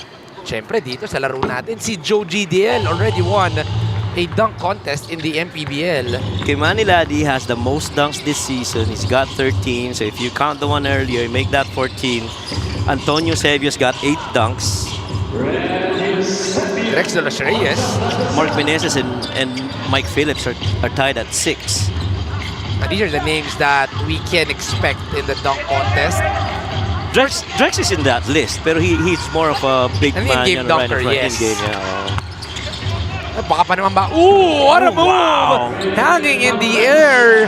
C: Siyempre, dito sa laro natin, si Joe GDL already won a dunk contest in the MPBL.
E: Manny Ladi has the most dunks this season. He's got 13. So if you count the one earlier, make that 14. Antonio Eusebio's got 8 dunks.
C: Rex de los Reyes.
E: Mark Meneses and Mike Phillips are tied at 6.
C: And these are the names that we can expect in the dunk contest.
E: Drex is in that list, pero he's more of a big
C: An
E: man.
C: in-game dunker, yes.
E: In-game,
C: Baka pa naman ba? Ooh, what a move!
E: Wow.
C: Hanging in the air.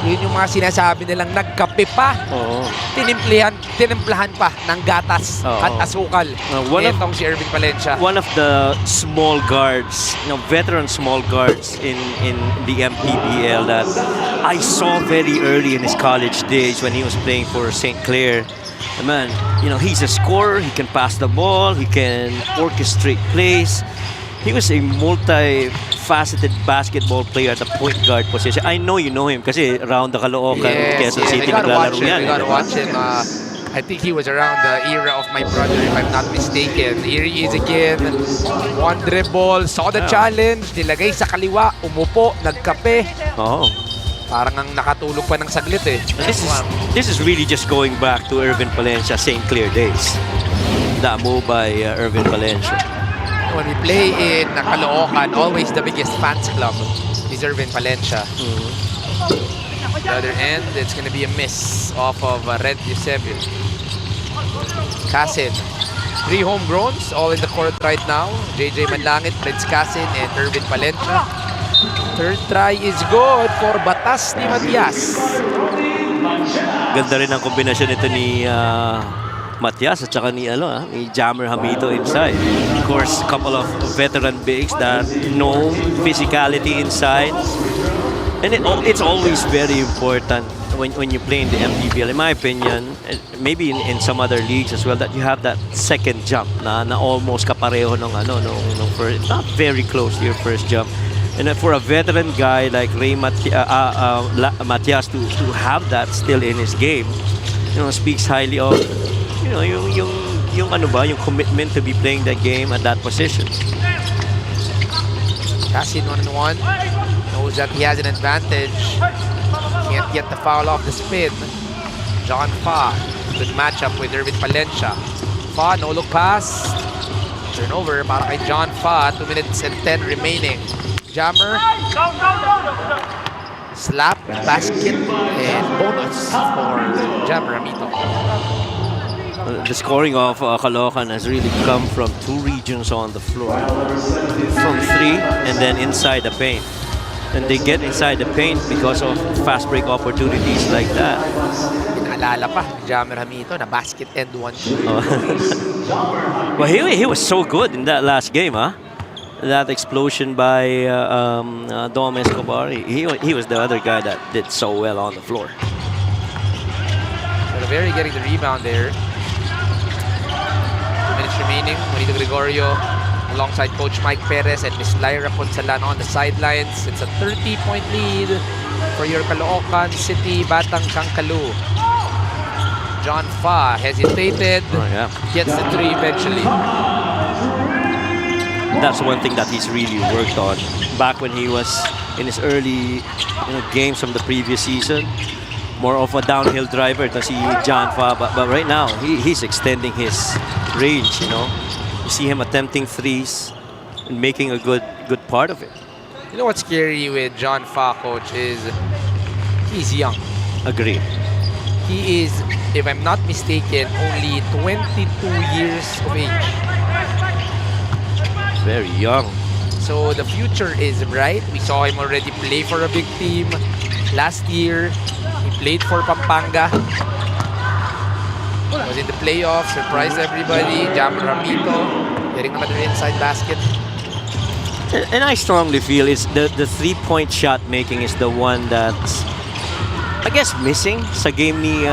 C: Yun yung mga sinasabi nilang nagkape pa.
E: Oo.
C: Tinimplahan pa ng gatas
E: Oo.
C: at asukal.
E: One of-
C: Itong si Irving Valencia.
E: One of the small guards, veteran small guards in the MPBL that I saw very early in his college days when he was playing for St. Clair. Man, he's a scorer. He can pass the ball. He can orchestrate plays. He was a multi-faceted basketball player at the point guard position. I know you know him kasi around the Caloocan, Quezon City,
C: We gotta
E: naglalaro
C: watch him.
E: yan.
C: We gotta watch him. I think he was around the era of my brother, if I'm not mistaken. Here he is again. One dribble, saw the challenge, nilagay sa kaliwa, umupo, nagkape.
E: Oo.
C: Parang ang nakatulog pa ng saglit eh.
E: This is really just going back to Irvin Valencia St. Clair days. That move by Irvin Valencia.
C: When we play in Caloocan, always the biggest fans club is Irvin Valencia. The other end, it's going to be a miss off of Red Eusebio. Casin. 3 homegrowns, all in the court right now. JJ Manlangit, Prince Casin, and Irvin Valencia. Third try is good for Batas ni Matias.
E: Ganda rin ang kombinasyon nito ni Matias at saka ni Jammer Hamito inside. Of course, a couple of veteran bigs that know physicality inside. And it's always very important when you play in the MPBL, in my opinion, maybe in some other leagues as well, that you have that second jump na almost kapareho nung first, not very close to your first jump. And for a veteran guy like Matias to have that still in his game, speaks highly of yung commitment to be playing that game at that position.
C: Casin 1-1. Knows that he has an advantage. Can't get the foul off the spin. John Fa. Good matchup with Irvin Valencia. Fa, no look pass. Turnover para kay John Fa. 2 minutes and 10 remaining. Jammer. Slap, basket, and bonus for Jammer Amito.
E: The scoring of Caloocan has really come from 2 regions on the floor. From 3 and then inside the paint. And they get inside the paint because of fast break opportunities like that.
C: Pinaalala pa, Jammer Amito na basket and 1-2.
E: Well, he was so good in that last game, huh? That explosion by Dom Escobar. He was the other guy that did so well on the floor.
C: So Rivera getting the rebound there. 2 minutes remaining. Juanito Gregorio alongside Coach Mike Perez and Miss Lyra Ponsalano on the sidelines. It's a 30-point lead for your Caloocan City Batang Kangkalu. John Fa hesitated, gets the 3 eventually.
E: That's one thing that he's really worked on. Back when he was in his early games from the previous season, more of a downhill driver to see John Fa, but right now he's extending his range. You see him attempting threes and making a good part of it.
C: You know what's scary with John Fa, Coach, is he's young.
E: Agree.
C: He is, if I'm not mistaken, only 22 years of age.
E: Very young.
C: So the future is bright. We saw him already play for a big team last year. He played for Pampanga. Was in the playoffs, surprised everybody. Jammer Ramito getting another inside basket.
E: And I strongly feel it's the 3-point shot making is the one that's, I guess, missing sa game ni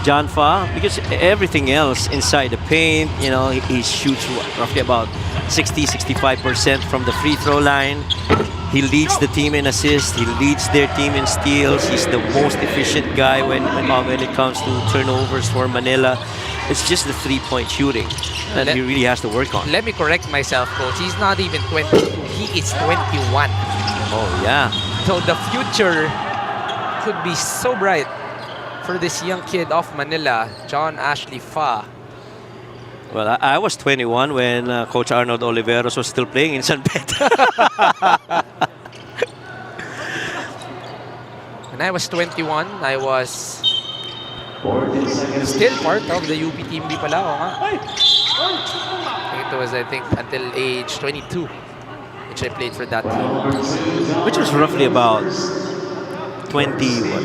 E: John Fa, because everything else inside the paint, he shoots roughly about 60-65% from the free throw line. He leads the team in assists. He leads their team in steals. He's the most efficient guy when it comes to turnovers for Manila. It's just the 3-point shooting that he really has to work on.
C: Let me correct myself, Coach. He's not even 22. He is 21.
E: Oh, yeah.
C: So the future could be so bright for this young kid of Manila, John Ashley Fa.
E: Well, I was 21 when Coach Arnold Oliveros was still playing in San Pedro.
C: When I was 21, I was still part of the UP Team B pala. It was, I think, until age 22, which I played for that team.
E: Which was roughly about 20 what?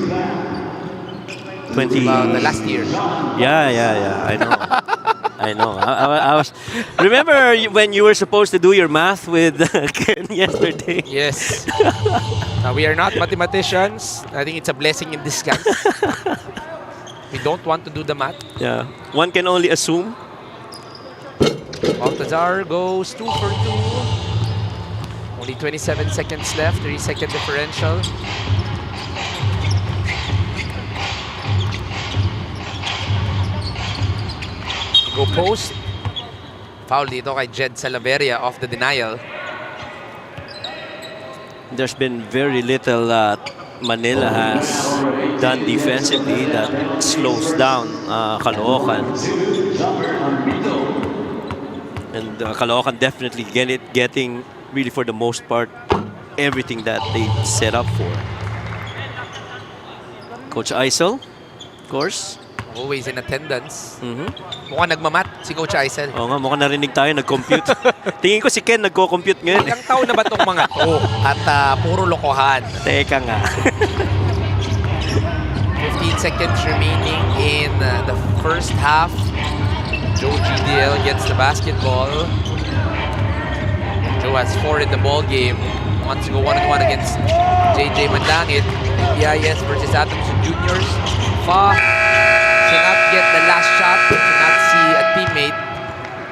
E: 20
C: The last year.
E: Yeah. I know. I know. I was. Remember when you were supposed to do your math with Ken yesterday?
C: Yes. We are not mathematicians. I think it's a blessing in disguise. We don't want to do the math.
E: Yeah. One can only assume.
C: Baltazar goes 2 for 2. Only 27 seconds left. 3-second differential. Go post. Foul dito kay Jed Salaveria off the denial.
E: There's been very little that Manila has done defensively that slows down Caloocan. And Caloocan definitely getting really for the most part everything that they set up for. Coach Aisel, of course.
C: Always in attendance. Mukhang nagmamat si Coach Aisel.
E: Oo nga, mukhang narinig tayo, nag-compute. Tingin ko si Ken nagko-compute ngayon.
C: Ilang taon na ba itong mga to? At puro lokohan.
E: Teka nga.
C: 15 seconds remaining in the first half. Joe GDL gets the basketball. Joe has 4 in the ball game. Wants to go 1-on-1 against JJ Mandangit. PIS versus Atoms Juniors. Cannot get the last shot. Cannot see a teammate.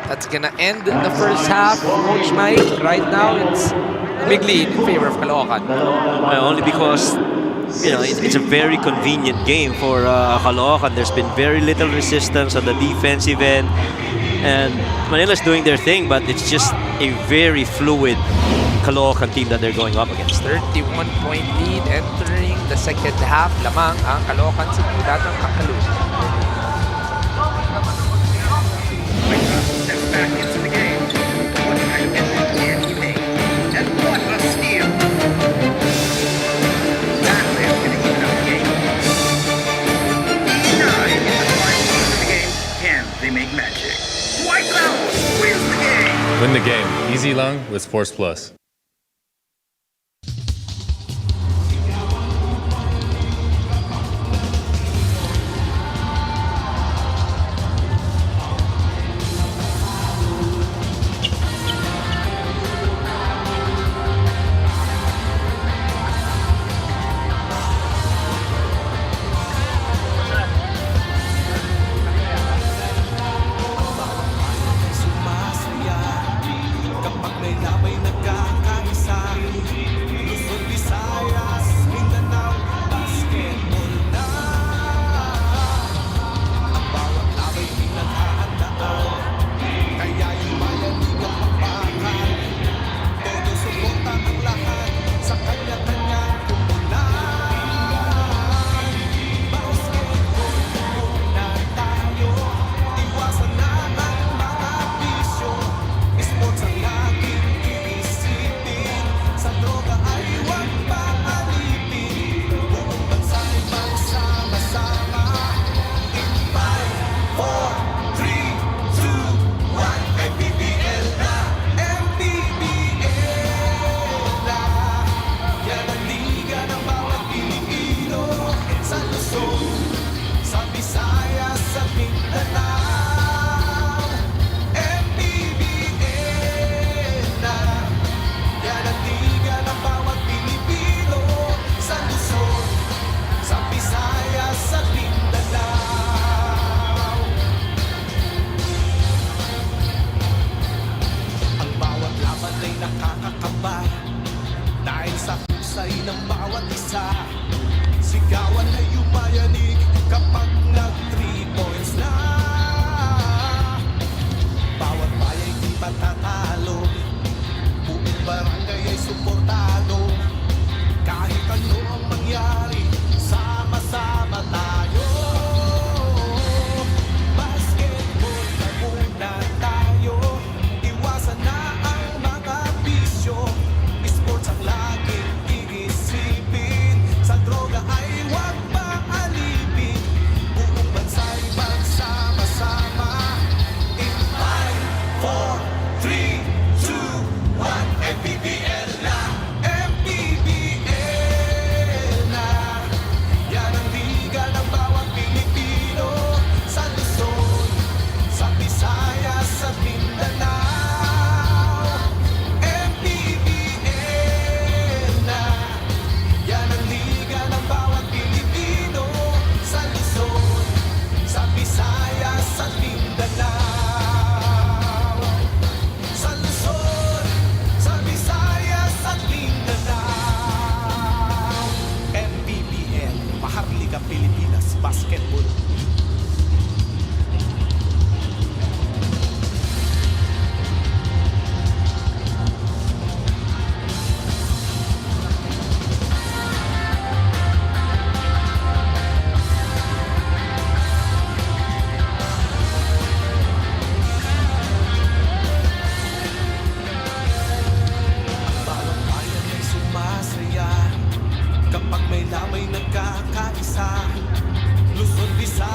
C: That's gonna end the first half. Coach Mike, right now it's a big lead in favor of Caloocan.
E: Well, only because it's a very convenient game for Caloocan. There's been very little resistance on the defensive end, and Manila's doing their thing, but it's just a very fluid Caloocan team that they're going up against.
C: 31-point lead entering the second half. Lamang ang Caloocan sa Pilatang Caloocan.
G: Steps back into the game. What kind of effort can he make? And what a steal! That is going to even up the game. 9 in the final of the game. Can they make magic? White Clouds wins the game!
H: Win the game. Easy long with Sports Plus.
I: Sumasaya kapag may labay nagkakaroon. Liga Pilipinas Basketball. Bawat bayan ay sumasaya kapag may lamay nagkakaisa. Luzon, Visayas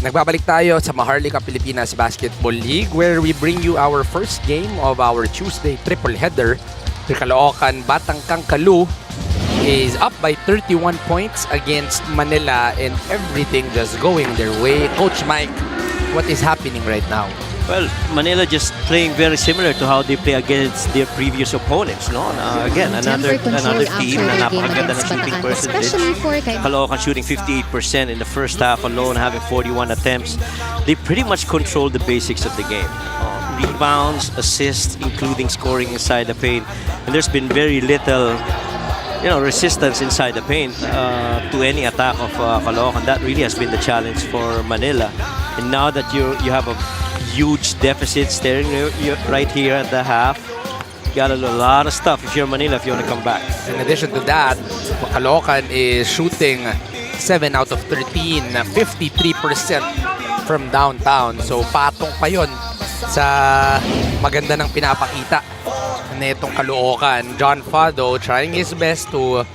C: Nagbabalik tayo sa Maharlika Pilipinas Basketball League where we bring you our first game of our Tuesday triple header. The Caloocan Batangkang Kalu is up by 31 points against Manila and everything just going their way. Coach Mike, what is happening right now?
E: Well, Manila just playing very similar to how they play against their previous opponents, no? Again, another team na napakaganda ng shooting percentage. Caloocan shooting 58% in the first half alone, having 41 attempts. They pretty much control the basics of the game. Rebounds, assists, including scoring inside the paint. And there's been very little resistance inside the paint to any attack of Caloocan. That really has been the challenge for Manila. And now that you have a huge deficit staring right here at the half, you got a lot of stuff if you're Manila, if you want to come back.
C: In addition to that, Caloocan is shooting 7 out of 13, 53% from downtown. So patong pa yun sa maganda ng pinapakita netong Caloocan. John Fado trying his best to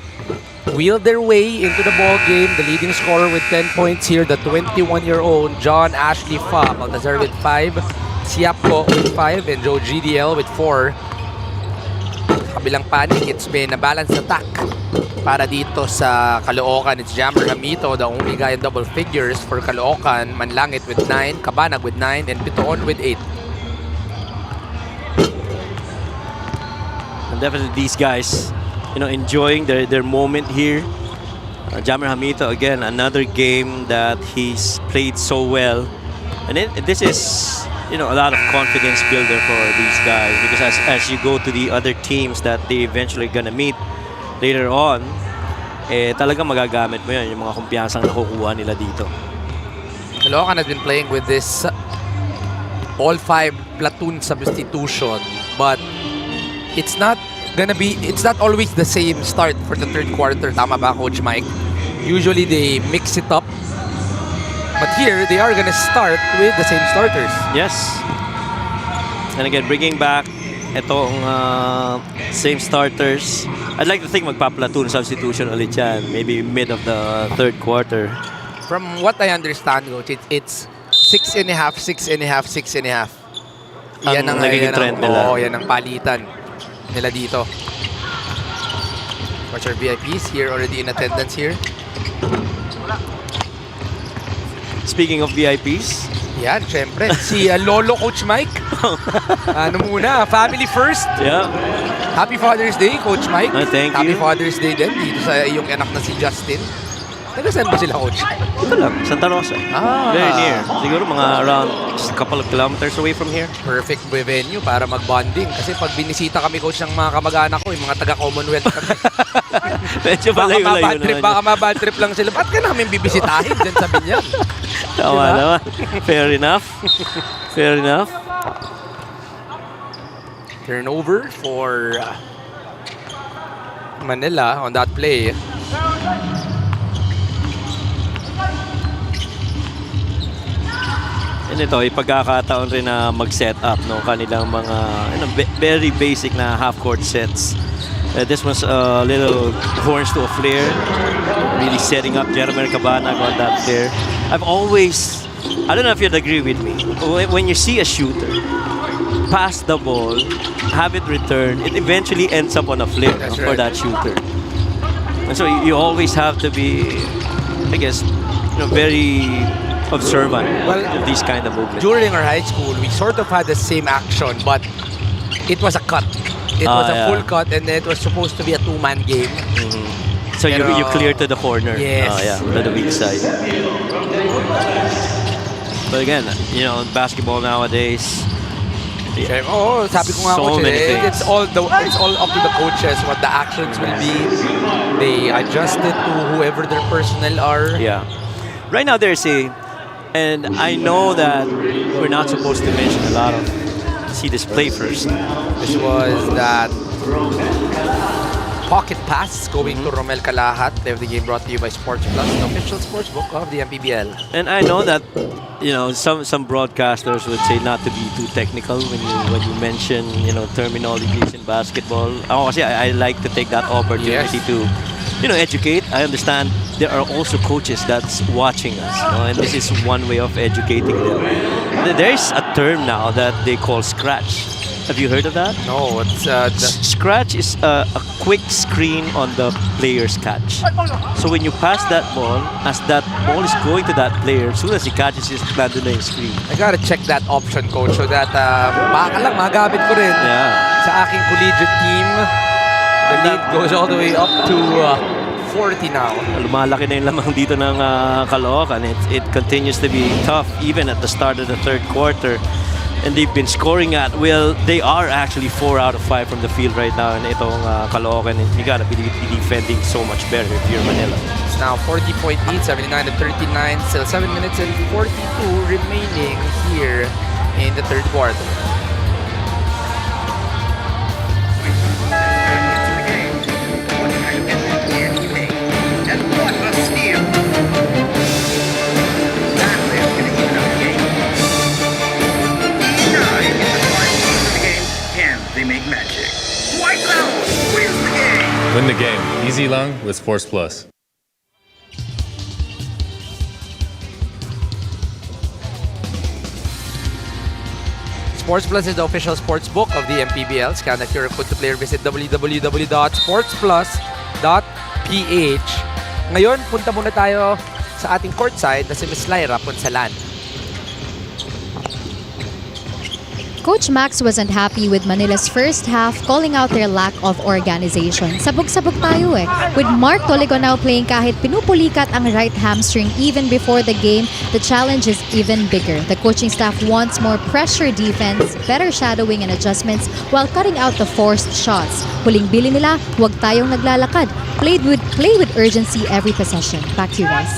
C: wheel their way into the ball game. The leading scorer with 10 points here, the 21-year-old John Ashley Fa. Baltazar with 5, Siapco with 5, and Joe GDL with 4. Kabilang panig, it's been a balanced attack para dito sa Caloocan. It's Jammer Hamito, the only guy in double figures for Caloocan. Manlangit with 9, Cabanag with 9, and Pitoon with 8.
E: And definitely these guys, enjoying their moment here. Jammer Hamito, again, another game that he's played so well. And this is, a lot of confidence builder for these guys, because as you go to the other teams that they eventually gonna meet later on, talagang magagamit mo yun, yung mga kumpiyansang nakukuha nila dito.
C: Caloocan has been playing with this all 5 platoon substitution, but it's not always the same start for the third quarter. Tama ba, Coach Mike? Usually they mix it up. But here, they are gonna start with the same starters.
E: Yes. And again, bringing back itong same starters. I'd like to think magpa-platoon substitution ulit yan. Maybe mid of the third quarter.
C: From what I understand, Coach, it's 6.5, 6.5, 6.5. Yan ang
E: nagiging trend nila.
C: Oo, yan ang palitan nila dito. Watch our VIPs here already in attendance here.
E: Speaking of VIPs,
C: yan, syempre. Si Lolo Coach Mike. Ano muna, family first.
E: Yeah.
C: Happy Father's Day, Coach Mike.
E: Thank you.
C: Happy Father's Day din dito sa iyong anak na si Justin. Taga-saan ba sila, Coach?
E: Ito lang, Santa Rosa. Very near. Siguro mga around just a couple of kilometers away from here.
C: Perfect venue para mag-bonding. Kasi pag binisita kami, Coach, ng mga kamag-anak ko, yung mga taga-Commonwealth kami.
E: Medyo malayo-layo na.
C: Baka mabad trip lang sila. Ba't ka namin bibisitahin dyan sa Binyan?
E: Tama naman. Fair enough. Fair enough.
C: Turnover for Manila on that play.
E: And ito, ipagkakataon rin na mag-set up no kanilang mga very basic na half-court sets. This was a little horns to a flare, really setting up Jeremy Cabanag on that flare. I've always, I don't know if you'd agree with me, when you see a shooter pass the ball, have it returned, it eventually ends up on a flare for that shooter. And so you always have to be, I guess, very observant of these kind of movements.
C: During our high school, we sort of had the same action, but it was a cut. It was a full cut, and it was supposed to be a two-man game.
E: So you clear to the corner.
C: Yes.
E: To the weak side. But again, basketball nowadays.
C: Sabi ko nga,
E: So
C: coach,
E: many things.
C: it's all up to the coaches what the actions will be. They adjust it to whoever their personnel are.
E: Yeah. Right now and I know that we're not supposed to mention a lot of see this play first.
C: This was that pocket pass going to Romel Calahat. The game brought to you by Sports Plus, the official sports book of the MPBL.
E: And I know that some broadcasters would say not to be too technical when you mention terminologies in basketball. Kasi I like to take that opportunity to educate. I understand there are also coaches that's watching us, and this is one way of educating them. There's a term now that they call scratch. Have you heard of that?
C: No, it's
E: Scratch is a quick screen on the player's catch. So when you pass that ball, as that ball is going to that player, as soon as he catches it, nandun na yung screen.
C: I gotta check that option, coach, so that baka lang magamit ko rin sa aking collegiate team. The lead goes all the way up to 40 now.
E: Lumalaki na yung lamang dito ng Caloocan. It continues to be tough even at the start of the third quarter. And they've been scoring at will. They are actually 4 out of 5 from the field right now in itong Caloocan. You gotta be defending so much better if you're Manila.
C: It's now 40-point lead, 79-39. Still 7 minutes and 42 remaining here in the third quarter.
G: And what a steal! That is going to even up the game. 9 in the final of the game. Can they make magic? White Lounge wins the game!
H: Win the game. Easy long with Sports Plus.
C: Sports Plus is the official sports book of the MPBL. Scan if you're a code to player, visit www.sportsplus.ph. Ngayon, punta muna tayo sa ating courtside na si Miss Lyra Ponsalan.
F: Coach Max wasn't happy with Manila's first half, calling out their lack of organization. Sabog-sabog tayo eh. With Mark Toligo now playing kahit pinupulikat ang right hamstring even before the game, the challenge is even bigger. The coaching staff wants more pressure defense, better shadowing and adjustments while cutting out the forced shots. Huling-bili nila, huwag tayong naglalakad. Play with urgency every possession. Back to you guys.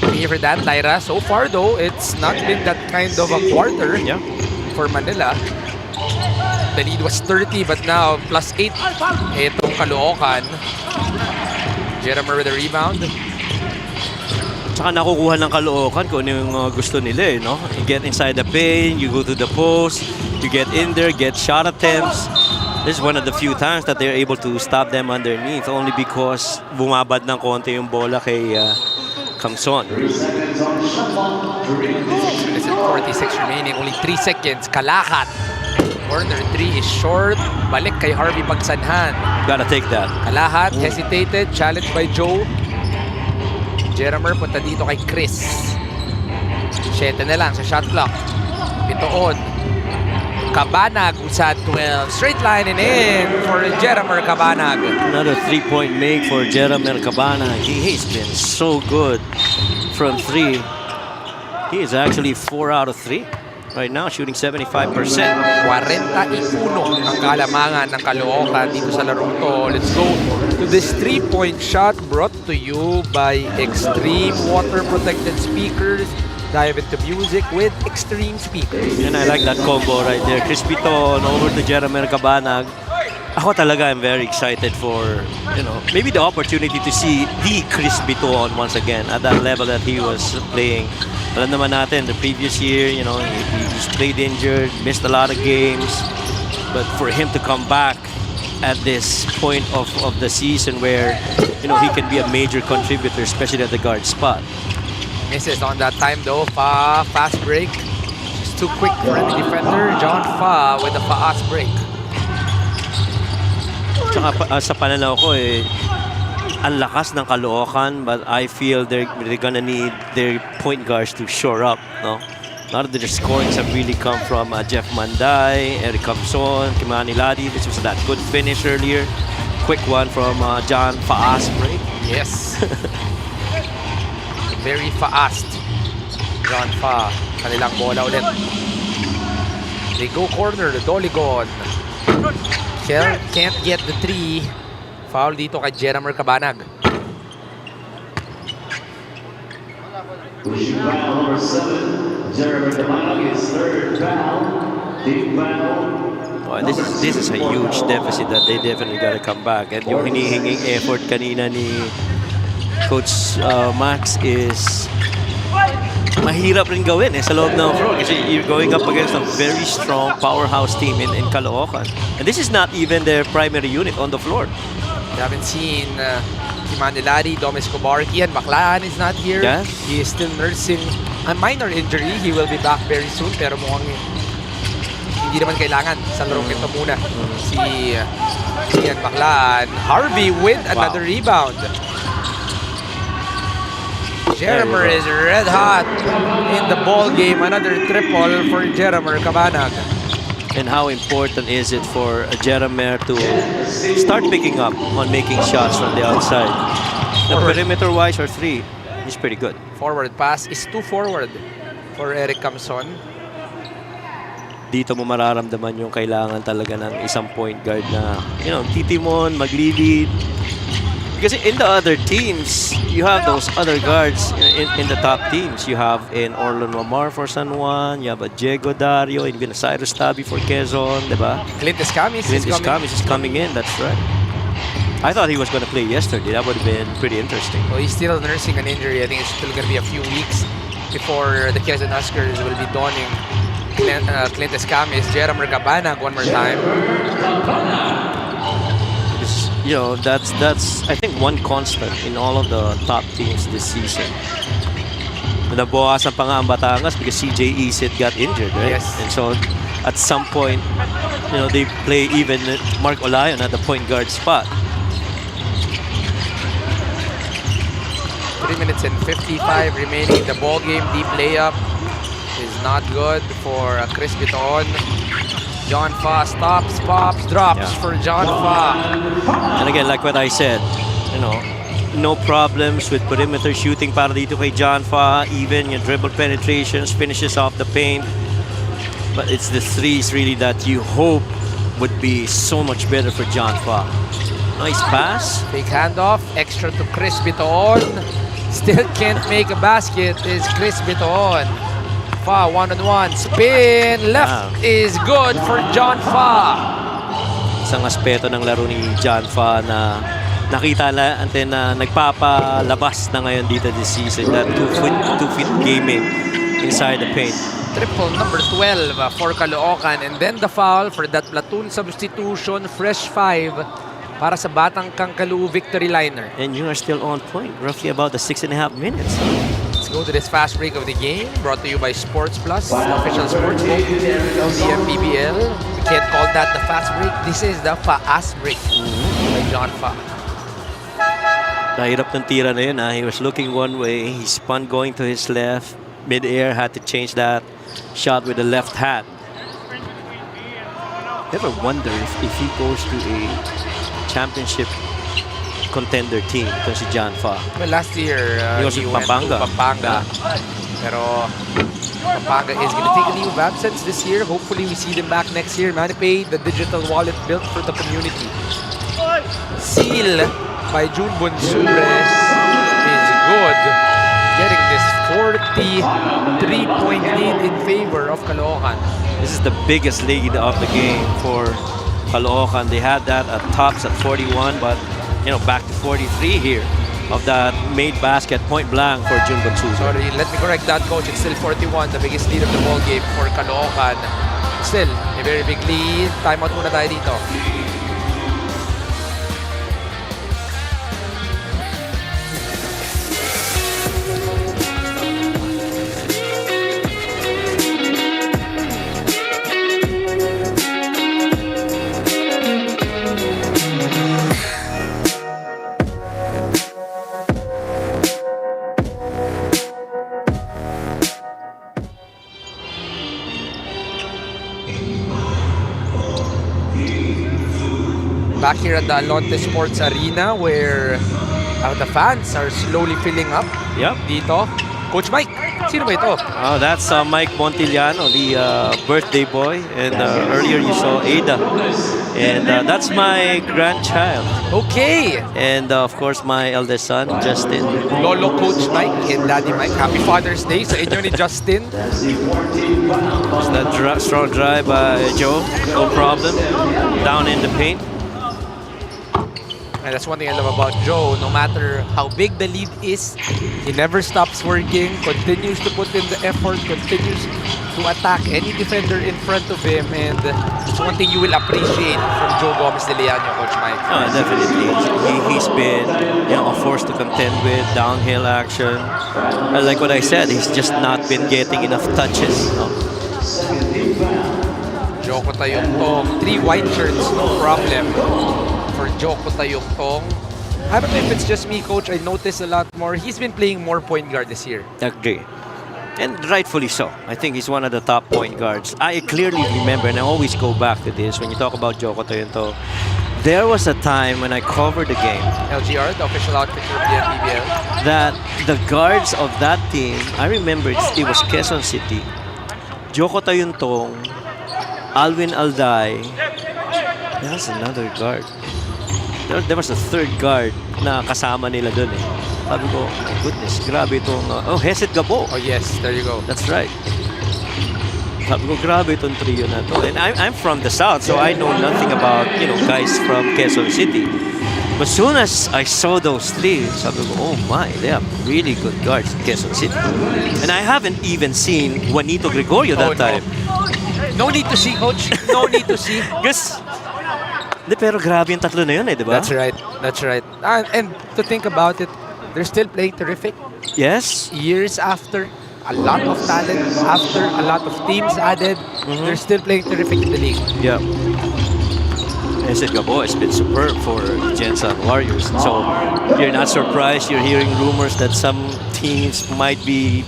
C: Thank you for that, Lyra. So far though, it's not been that kind of a quarter. For Manila. The lead was 30 but now plus 8 itong Caloocan. Jeremy with the rebound.
E: Tsaka nakukuha ng Caloocan kung ano yung gusto nila no? You get inside the paint, you go to the post, you get in there, get shot attempts. This is one of the few times that they're able to stop them underneath only because bumabad ng konti yung bola kay Kamson.
C: 46 remaining, only 3 seconds. Kalahat. Corner 3 is short. Balik kay Harvey Pagsanhan.
E: Gotta take that.
C: Kalahat hesitated, challenged by Joe. Jeramer punta dito kay Chris. 7 na lang sa shot clock. Pitoon. Cabanag usad 12. Straight line and in for Jeramer Cabanag.
E: Another 3-point make for Jeremy Cabanag. He's been so good from 3. He is actually 4 out of 3 right now, shooting 75%.
C: 41 ang kalamangan ng Caloocan dito sa laro to. Let's go to this 3-point shot brought to you by Extreme Water Protected Speakers. dive into music with extreme speakers.
E: And I like that combo right there. Crispiton over to Jeremy Cabanag. Ako talaga, I'm very excited for, maybe the opportunity to see the Crispiton once again at that level that he was playing. Alam naman natin, the previous year, he's played injured, missed a lot of games. But for him to come back at this point of the season where, he can be a major contributor, especially at the guard spot.
C: Misses on that time though. Fa, fast break. Just too quick for any defender. John Fa with a fast break.
E: Tsaka sa pananaw ko ang lakas ng Caloocan, but I feel they're gonna need their point guards to shore up, no? A lot of their scorings have really come from Jeff Manday, Eric Camson, Kimani Ladi. This was that good finish earlier. Quick one from John Faas break.
C: Yes. Very fast. John Fa. Kanilang bola ulit. They go corner. Doligon. Can't get the three. Foul dito kay Jeremy Cabanag.
D: Pushing foul number 7. Jeremy Cabanag is third foul. Team foul.
E: Oh, this is a huge deficit that they definitely gotta come back. And yung hinihinging effort kanina ni Coach Max is mahirap rin gawin sa loob ng floor kasi you're going up against a very strong powerhouse team in Caloocan. And this is not even their primary unit on the floor.
C: We haven't seen Kimani Ladi, Domis Kobarki, and Maclaan is not here.
E: Yes.
C: He is still nursing a minor injury. He will be back very soon pero mukhang hindi naman kailangan sa larong ito muna. Si Ian Maclaan. Harvey with another rebound. Jeremy is red hot in the ball game. Another triple for Jeremy Cabanag.
E: And how important is it for Jeremy to start picking up on making shots from the outside? The perimeter-wise or three, he's pretty good.
C: Forward pass is too forward for Eric Camson.
E: Dito mo mararamdaman yung kailangan talaga ng isang point guard na, titimon, maglilid. Because in the other teams, you have those other guards in the top teams. You have in Orlon Lamar for San Juan, you have a Diego Dario, even a Cyrus Tabi for Quezon, diba?
C: Clint Escamis
E: is coming in, that's right. I thought he was going to play yesterday. That would have been pretty interesting.
C: Well, he's still nursing an injury. I think it's still going to be a few weeks before the Quezon Huskers will be donning Clint Escamis, Jeremy Cabanag one more time.
E: That's I think one constant in all of the top teams this season. Nabawasan pa nga ang Batangas because CJ Isit got injured, right?
C: Yes.
E: And so at some point, they play even Mark Olayon at the point guard spot.
C: 3 minutes and 55 remaining in the ball game. Deep layup is not good for Chris Biton. John Fa stops, pops, drops for John Fa.
E: And again, like what I said, no problems with perimeter shooting para dito kay John Fa. Even yung dribble penetrations, finishes off the paint. But it's the threes really that you hope would be so much better for John Fa. Nice pass.
C: Fake handoff, extra to Chris Biton. Still can't make a basket is Chris Biton. Fa, one-on-one, spin, left is good for John Fa.
E: Isang aspeto ng laro ni John Fa na nakita natin na nagpapalabas na ngayon dito this season. That two-feet gaming inside the paint.
C: Triple number 12 for Caloocan. And then the foul for that platoon substitution, fresh 5 para sa Batang Kangkalu victory liner.
E: And you are still on point, roughly about the 6.5 minutes.
C: Let's go to this fast break of the game, brought to you by Sports Plus, the official sports book of the MPBL. We can't call that the fast break. This is the fast break by John Fa.
E: Nahirap ng tira na yun. He was looking one way. He spun going to his left. Mid-air, had to change that shot with the left hand. Ever wonder if he goes to a championship contender team, ito si John Fa.
C: Well, last year,
E: he was in Pampanga.
C: Pero Pampanga is going to take a leave of absence this year. Hopefully, we see them back next year. MannyPay, the digital wallet built for the community. Seal by June Bonsure is good. Getting this 43-point lead in favor of Caloocan.
E: This is the biggest lead of the game for Caloocan. They had that at tops at 41, but back to 43 here of that made basket point blank for Jun Batsuzo.
C: Sorry, let me correct that, coach. It's still 41, the biggest lead of the ball game for Caloocan. Still, a very big lead. Timeout muna tayo dito. Back here at the Alonte Sports Arena where the fans are slowly filling up.
E: Yep.
C: Dito. Coach Mike, sino ba ito?
E: Oh, that's Mike Montiliano, the birthday boy. And earlier you saw Ada. And that's my grandchild.
C: Okay.
E: And of course, my eldest son, Justin.
C: Lolo Coach Mike and Daddy Mike. Happy Father's Day sa inyo ni Justin.
E: It's that strong drive by Joe. No problem. Down in the paint.
C: And that's one thing I love about Joe. No matter how big the lead is, he never stops working, continues to put in the effort, continues to attack any defender in front of him. And it's one thing you will appreciate from Joe Gomez de Leano, Coach Mike.
E: Oh, definitely. He's been a force to contend with, downhill action. Like what I said, he's just not been getting enough touches.
C: Joko Tayong-tong, 3 white shirts, no problem for Joko Tayong-tong. I don't know if it's just me, Coach. I noticed a lot more. He's been playing more point guard this year.
E: Agree. And rightfully so. I think he's one of the top point guards. I clearly remember, and I always go back to this, when you talk about Joko Tayong-tong, there was a time when I covered the game
C: LGR, the official outfit of the MPBL.
E: that the guards of that team, I remember it was Quezon City, Joko Tayong-tong, Alvin Alday, there's another guard. There was a third guard na kasama nila dun eh. Sabi ko, oh my goodness, grabe itong, Heset Gabo.
C: Oh yes, there you go.
E: That's right. Sabi ko, grabe itong trio na to. And I'm from the South, so I know nothing about, guys from Quezon City. But soon as I saw those three, sabi ko, oh my, they are really good guards in Quezon City. And I haven't even seen Juanito Gregorio that time.
C: No need to see, Coach. No need to see.
E: Because, pero grabe yung tatlo na yun eh, di ba?
C: That's right. That's right. And to think about it, they're still playing terrific.
E: Yes.
C: Years after, a lot of talent, after a lot of teams added, they're still playing terrific in the league.
E: Yeah. Heset Gabo has been superb for Gensan Warriors. So, you're not surprised. You're hearing rumors that some teams might be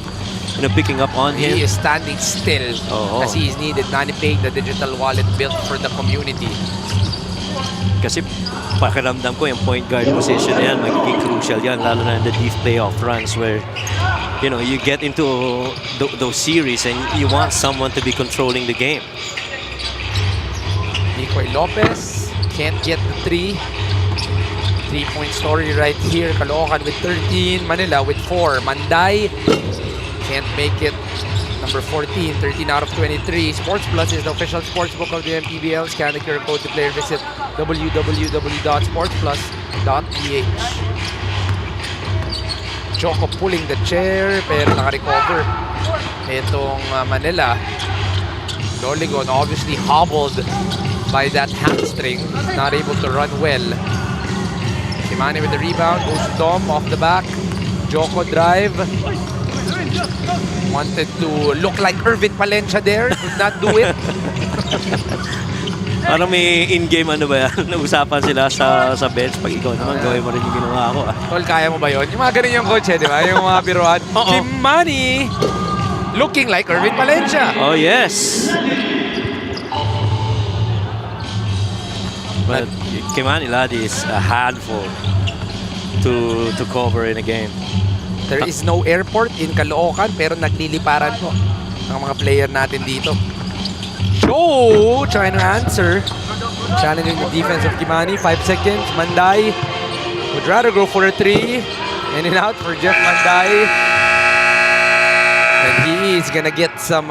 E: picking up on him.
C: He is standing still kasi he's needed. Manny paying the digital wallet built for the community.
E: Kasi pakiramdam ko yung point guard position na yan, magiging crucial yan, lalo na in the deep playoff runs where, you get into those series and you want someone to be controlling the game.
C: Nicoy Lopez can't get the 3. 3-point story right here. Caloocan with 13, Manila with 4. Manday can't make it. Number 14, 13 out of 23. Sports Plus is the official sportsbook of the MPBL. Scan the QR code to player. Visit www.sportsplus.ph. Choco pulling the chair pero naka-recover itong Manila. Loligon obviously hobbled by that hamstring. Not able to run well. Manny with the rebound. Goes to Dom off the back. Joko drive. Wanted to look like Irvin Palencia there. Could not do it.
E: Parang may in-game ba yan? Nag-usapan sila sa bench. Pag ikaw naman, gawin mo rin yung ginawa ko.
C: Tol, kaya mo ba yun? Yung mga ganun yung coach di ba? Yung mga biruan. Si Manny looking like Irvin Palencia.
E: Oh, yes. But Kimani Ladi is a handful to cover in a game.
C: There is no airport in Caloocan pero nagliliparan po ang mga player natin dito. Joe trying to answer. Challenging the defense of Kimani. 5 seconds. Manday would rather go for a 3. In and out for Jeff Manday. And he is gonna get some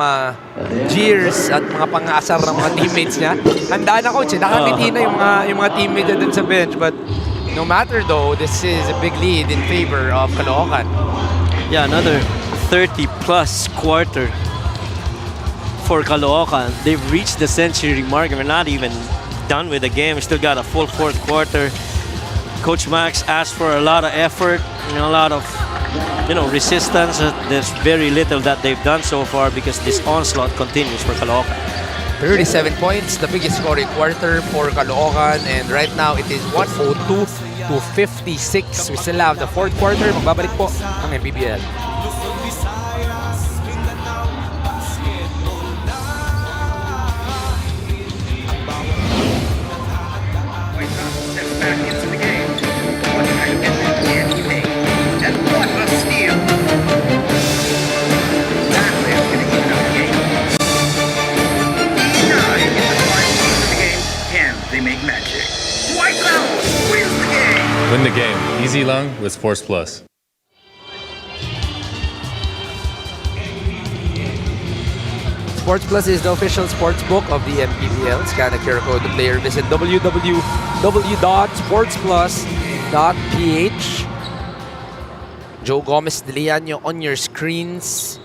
C: jeers at mga pang-asar ng mga teammates niya. Handa na, coach. Nakangiti na yung mga teammates niya dun sa bench. But no matter though, this is a big lead in favor of Caloocan.
E: Yeah, another 30-plus quarter for Caloocan. They've reached the century mark and we're not even done with the game. We still got a full fourth quarter. Coach Max asked for a lot of effort and a lot of resistance. There's very little that they've done so far because this onslaught continues for Caloocan.
C: 37 points, the biggest scoring quarter for Caloocan, and right now it is 102 to 56. We still have the fourth quarter. Magbabalik po ang MPBL.
G: Steps back into the game. What kind of effort can he make? And what a steal! That player's gonna even up the game. E9 in the final piece of the game. Can they make magic? White Lounge wins the game!
H: Win the game. Easy long with Sports Plus.
C: Sports Plus is the official sports book of the MPBL. Scan the QR code to player. Visit www.sportsplus.ph. Joe Gomez de Leaño on your screens,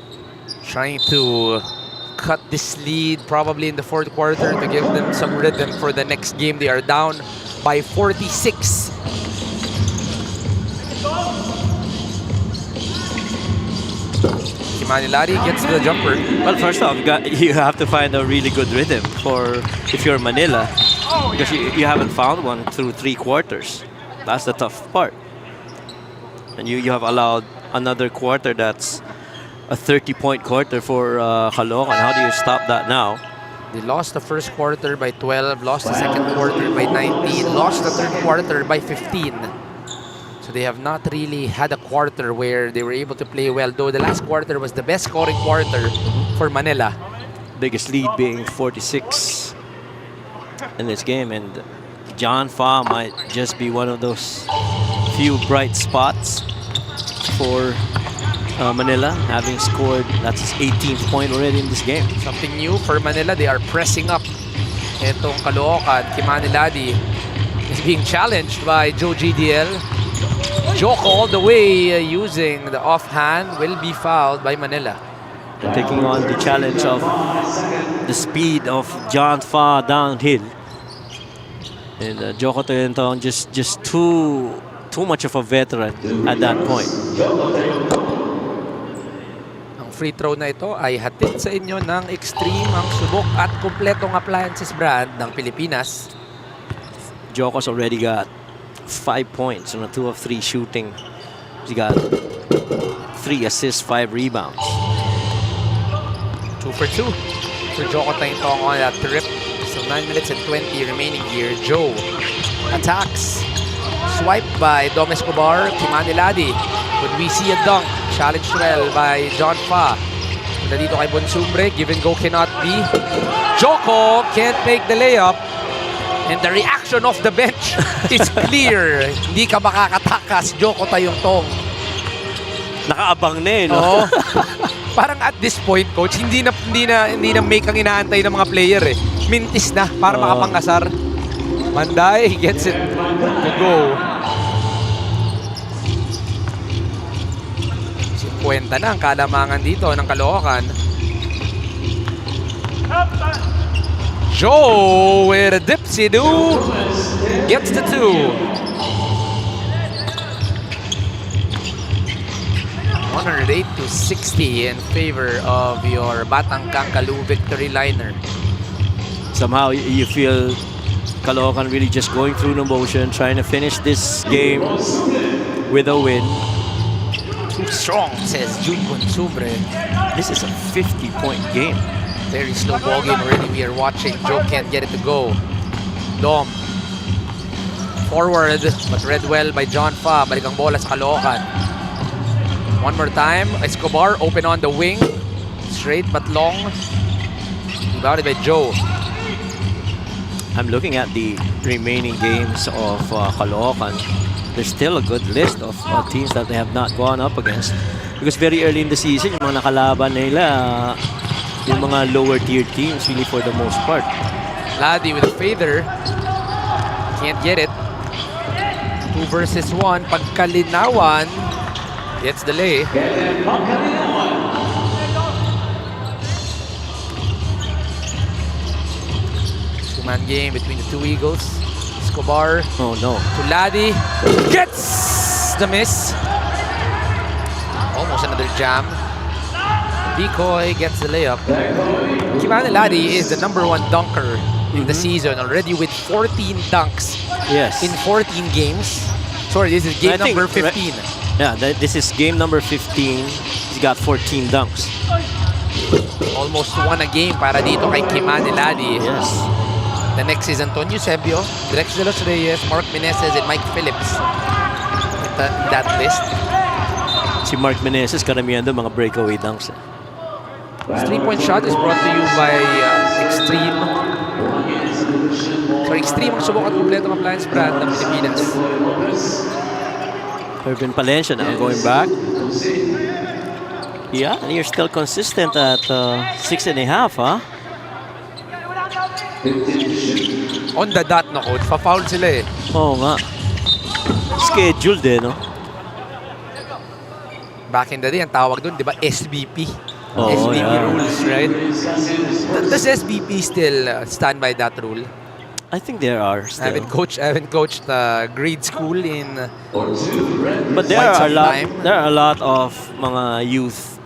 C: trying to cut this lead probably in the fourth quarter to give them some rhythm for the next game. They are down by 46. Manilari gets the jumper.
E: Well, first off, you have to find a really good rhythm if you're Manila, because you haven't found one through 3 quarters. That's the tough part. And you have allowed another quarter that's a 30-point quarter for Caloocan. How do you stop that now?
C: They lost the first quarter by 12, lost the second quarter by 19, lost the third quarter by 15. So they have not really had a quarter where they were able to play well, though the last quarter was the best scoring quarter for Manila.
E: Biggest lead being 46 in this game, and John Fa might just be one of those few bright spots for Manila, having scored, that's his 18th point already in this game.
C: Something new for Manila, they are pressing up. Itong Caloocan, Kimaniladi is being challenged by Joe GDL. Joko all the way using the offhand, will be fouled by Manila.
E: And taking on the challenge of the speed of John Fa downhill. And Joko Toyentong just too much of a veteran at that point.
C: Ang free throw na ito ay hatid sa inyo ng Extreme, ang subok at kumpletong appliances brand ng Pilipinas.
E: Joko's already got 5 points on a 2 of 3 shooting. He got 3 assists, 5 rebounds.
C: 2 for 2 for Joko Toyentong on that trip. So 9 minutes and 20 remaining here. Joe attacks. Swipe by Dom Escobar. Kimaniladi. Could we see a dunk? Challenged well by John Fa. Punta dito kay Bonsumbre. Give and go cannot be. Joko can't make the layup. And the reaction of the bench is clear. Hindi ka makakatakas, Joko Toyentong.
E: Nakaabang na eh, no?
C: Oo. Parang at this point, coach, hindi na make ang inaantay ng mga player eh. Mintis na para makapangasar. Manday gets it to go. 50 na ang kalamangan dito ng Caloocan. Joe with a dipsy-do gets the 2. 108 to 60 in favor of your Batang Kangkalu victory liner.
E: Somehow you feel Caloocan really just going through the motion, trying to finish this game with a win.
C: Too strong, says Jude Bonsumbre.
E: This is a 50-point game.
C: Very slow ball game already. We are watching. Joe can't get it to go. Dom. Forward, but read well by John Fa. Balik ang bola sa Caloocan. One more time. Escobar open on the wing. Straight but long. Rebounded by Joe.
E: I'm looking at the remaining games of Caloocan. There's still a good list of teams that they have not gone up against. Because very early in the season, yung mga nakalaban nila, yung mga lower tier teams really for the most part.
C: Ladi with a feather. Can't get it. 2 versus 1. Pagkalinawan. Gets the lay. Two-man game between the two Eagles. Escobar
E: Oh no.
C: to Ladi. Gets the miss. Almost another jam. Decoy gets the layup. Kimani Ladi is the #1 dunker in the season already with 14 dunks
E: Yes.
C: in 14 games. Sorry, this is game
E: I think,
C: number 15.
E: Yeah, this is game number 15. He's got 14 dunks.
C: Almost one a game para dito kay Kimani Ladi.
E: Yes.
C: The next is Antonio Sebio, Drex de los Reyes, Mark Meneses, and Mike Phillips in that list.
E: Si Mark Meneses, karamihan doon mga breakaway dunks.
C: This 3-point shot is brought to you by Extreme. So Extreme ang subok at kompletong appliance brand ng Pilipinas.
E: Irvin Palencia now going back. Yeah, and you're still consistent at 6.5, huh?
C: On the dot na coach, pa-foul sila eh.
E: Oo nga. Scheduled eh, no?
C: Back in the day, ang tawag doon, di ba, SBP?
E: Oh,
C: SBP
E: yeah.
C: rules, right? Does SBP still stand by that rule?
E: I think there are
C: I
E: still.
C: haven't coached grade school in
E: But there
C: quite
E: are
C: some time.
E: There are a lot of mga youth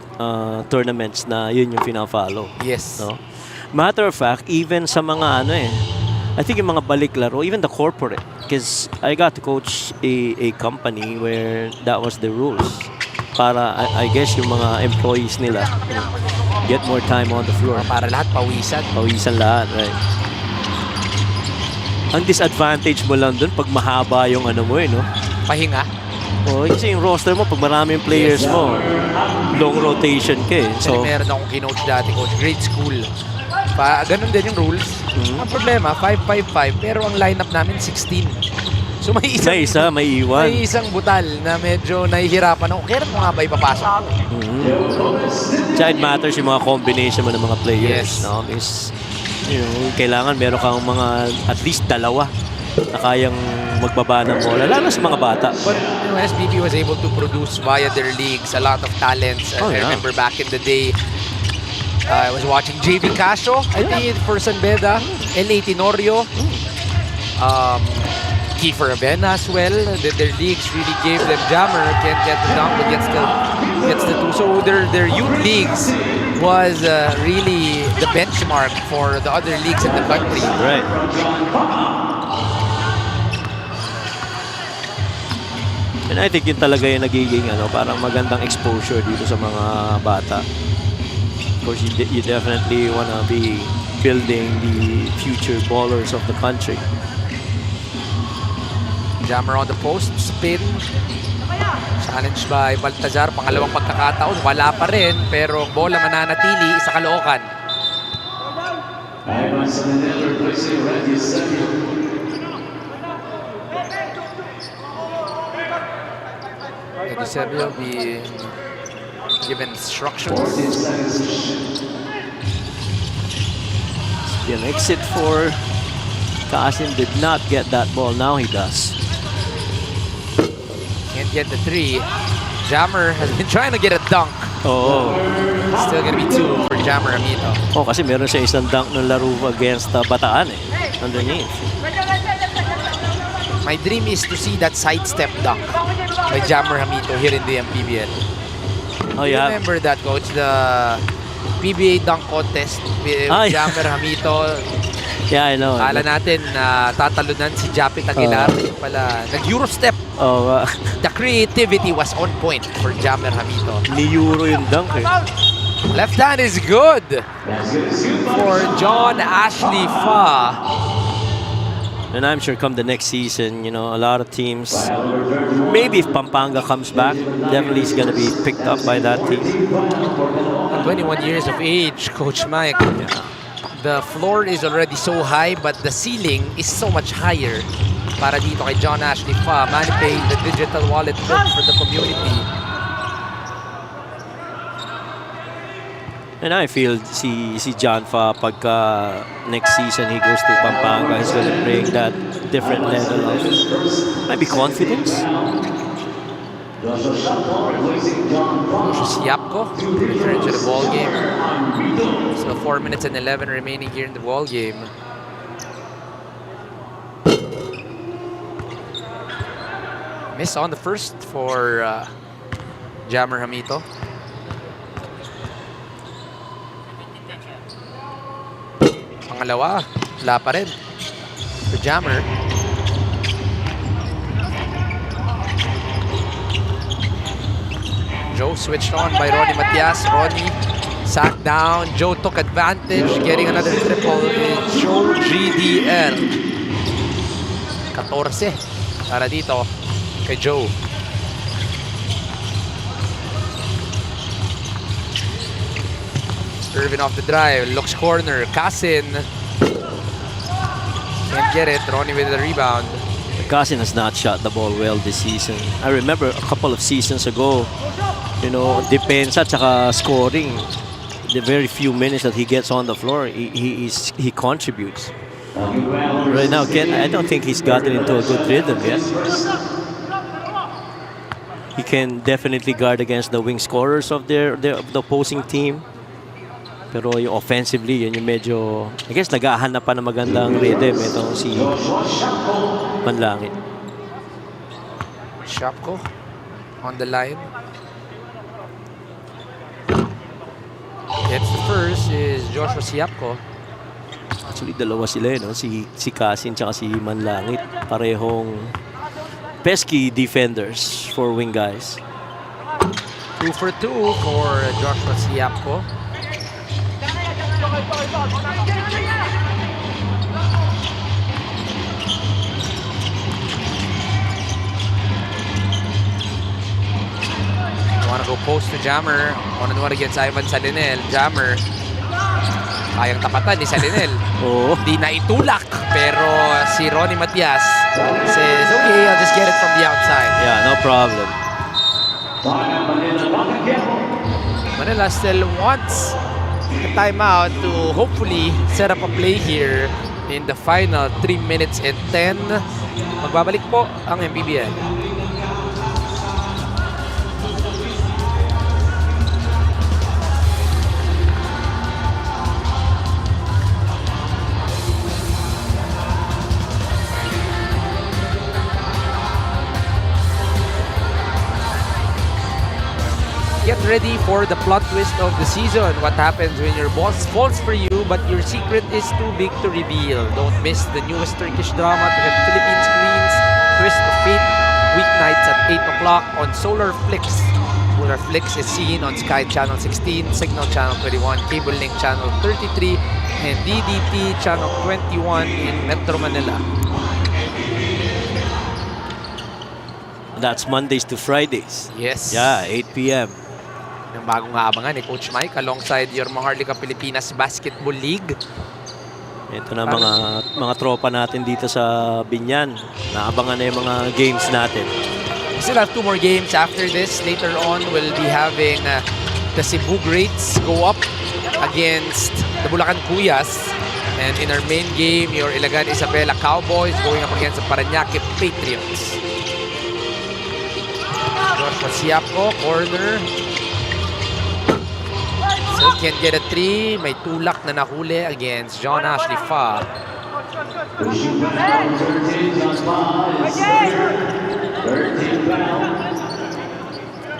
E: tournaments na yun yung fina-follow.
C: Yes.
E: No? Matter of fact, even sa mga I think yung mga baliklaro, even the corporate, because I got to coach a company where that was the rules. Para, I guess, yung mga employees nila get more time on the floor.
C: Para lahat pawisan.
E: Pawisan lahat, right? Ang disadvantage mo lang dun pag mahaba yung mo no?
C: Pahinga.
E: Oh, kasi yung roster mo, pag marami yung players mo, long rotation ka eh.
C: So,
E: So,
C: meron akong kinoach dati, coach, grade school. Ganun din yung rules. Ang problema, 5-5-5, pero ang lineup namin 16. So may
E: may iwan.
C: May isang butal na medyo nahihirapan ako. Kaya mo nga ba ipapasok?
E: Tsaka it matters yung mga combination mo ng mga players.
C: Yes.
E: No? Is, kailangan meron kang mga at least dalawa na kayang magbaba ng bola, lalo sa mga bata.
C: But SBP was able to produce via their leagues a lot of talents. I remember back in the day, I was watching JV Castro, I think for San Beda, L.A. Tenorio, Kiefer Avena as well. Their leagues really gave them jammer, can't get the dunk, but gets the two. So their youth leagues was really the benchmark for the other leagues in the country.
E: Right. And I think yun talaga yung nagiging parang magandang exposure dito sa mga bata. Of course, you definitely wanna be building the future ballers of the country.
C: Jammer on the post, spin. Challenge by Baltazar, pangalawang pagkakataon, wala pa rin, pero bola mananatili sa Caloocan. Eusebio being given instructions.
E: An exit for Kasim did not get that ball. Now he does.
C: Can't get the three. Jammer has been trying to get a dunk.
E: Oo.
C: Still gonna be 2 for Jammer Amito.
E: Oh, kasi meron siya isang dunk ng laro against Bataan eh. Underneath.
C: My dream is to see that sidestep dunk by Jammer Amito here in the MPBL.
E: Oh, yeah.
C: Remember that, coach? The PBA dunk contest with Jammer Amito.
E: Yeah, I know.
C: Kala natin tatalunan si Japit Aguilar. Yung pala, nag-Eurostep.
E: Oh,
C: The creativity was on point for Jammer Amito.
E: ni-euro yung dunk eh.
C: Left hand is good for John Ashley Fa.
E: And I'm sure come the next season, a lot of teams, maybe if Pampanga comes back, definitely is going to be picked up by that team.
F: At
C: 21 years of age, Coach Mike. The floor is already so high, but the ceiling is so much higher. Para dito kay John Ashley Fa, MANNY Pay, the digital wallet built for the community.
E: And I feel si John Fa pagka next season he goes to Pampanga, he's going to bring that different level of maybe confidence.
C: Siapko returns to the ball game. So 4 minutes and 11 remaining here in the ball game. Miss on the first for Jammer Hamito. Pangalawa, wala pa rin for Jammer. Joe switched on by Ronnie Matias. Ronnie sacked down. Joe took advantage, getting another triple. It's Joe GDL. 14 para dito kay Joe. Irvin off the drive, looks corner. Kasin can't get it. Ronnie with the rebound.
E: Cousin has not shot the ball well this season. I remember a couple of seasons ago, you know, depensa tsaka scoring. The very few minutes that he gets on the floor, he contributes. Right now, I don't think he's gotten into a good rhythm yet. He can definitely guard against the wing scorers of the opposing team. Pero yung offensively, yun yung medyo, I guess, nag-ahanap pa ng magandang rhythm ito si Manlangit.
C: Shopko on the line. Gets the first is Joshua Siapko.
E: Actually, dalawa sila, no? Si Kasin tsaka si Manlangit. Parehong pesky defenders for wing guys.
C: 2 for 2 for Joshua Siapko. Wanna go post to Jammer. One-on-one against Ivan Salinel. Jammer. Kayang tapatan ni Salinel.
E: Oo.
C: Di na itulak. Pero si Ronnie Matias says, okay, I'll just get it from the outside.
E: Yeah, no problem.
C: Manila still wants a timeout to hopefully set up a play here in the final 3 minutes and 10. Magbabalik po ang MPBL. Get ready for the plot twist of the season. What happens when your boss falls for you but your secret is too big to reveal? Don't miss the newest Turkish drama to have Philippine screens. Twist of Fate, weeknights at 8 o'clock on Solar Flix. Solar Flix is seen on Sky Channel 16, Signal Channel 21, Cable Link Channel 33, and DDT Channel 21 in Metro Manila.
E: That's Mondays to Fridays.
C: Yes.
E: Yeah, 8 p.m.
C: Yung bagong aabangan ni Coach Mike alongside your Maharlika Pilipinas Basketball League.
E: Ito na mga tropa natin dito sa Binyan. Naabangan na yung mga games natin.
C: We still have 2 more games after this. Later on, we'll be having the Cebu Greats go up against the Bulacan Cuyas. And in our main game, your Ilagan Isabela Cowboys going up against the Parañaque Patriots. Joshua Siapko, corner. Still can't get a 3. May tulak na nahuli against John Ashley Fa.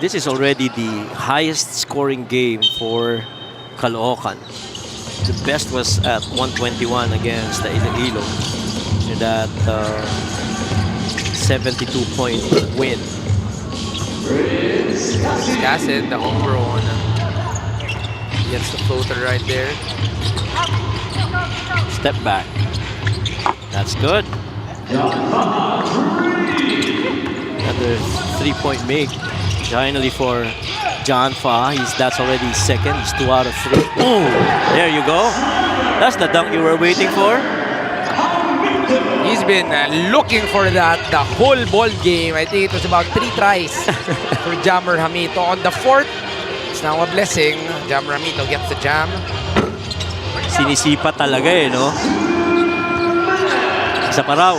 E: This is already the highest scoring game for Caloocan. The best was at 121 against the Iloilo. So that 72-point win.
C: Cassidy, the homegrown. Gets the floater right there.
E: Step back. That's good. Another 3-point make. Finally for John Fa. That's already his second. He's 2 out of 3. Boom! There you go. That's the dunk you were waiting for.
C: He's been looking for that the whole ball game. I think it was about 3 tries for Jammer Hamito. On the 4th, it's now a blessing. Jam Ramito gets the jam.
E: Sinisipa talaga eh, no? Isa pa raw.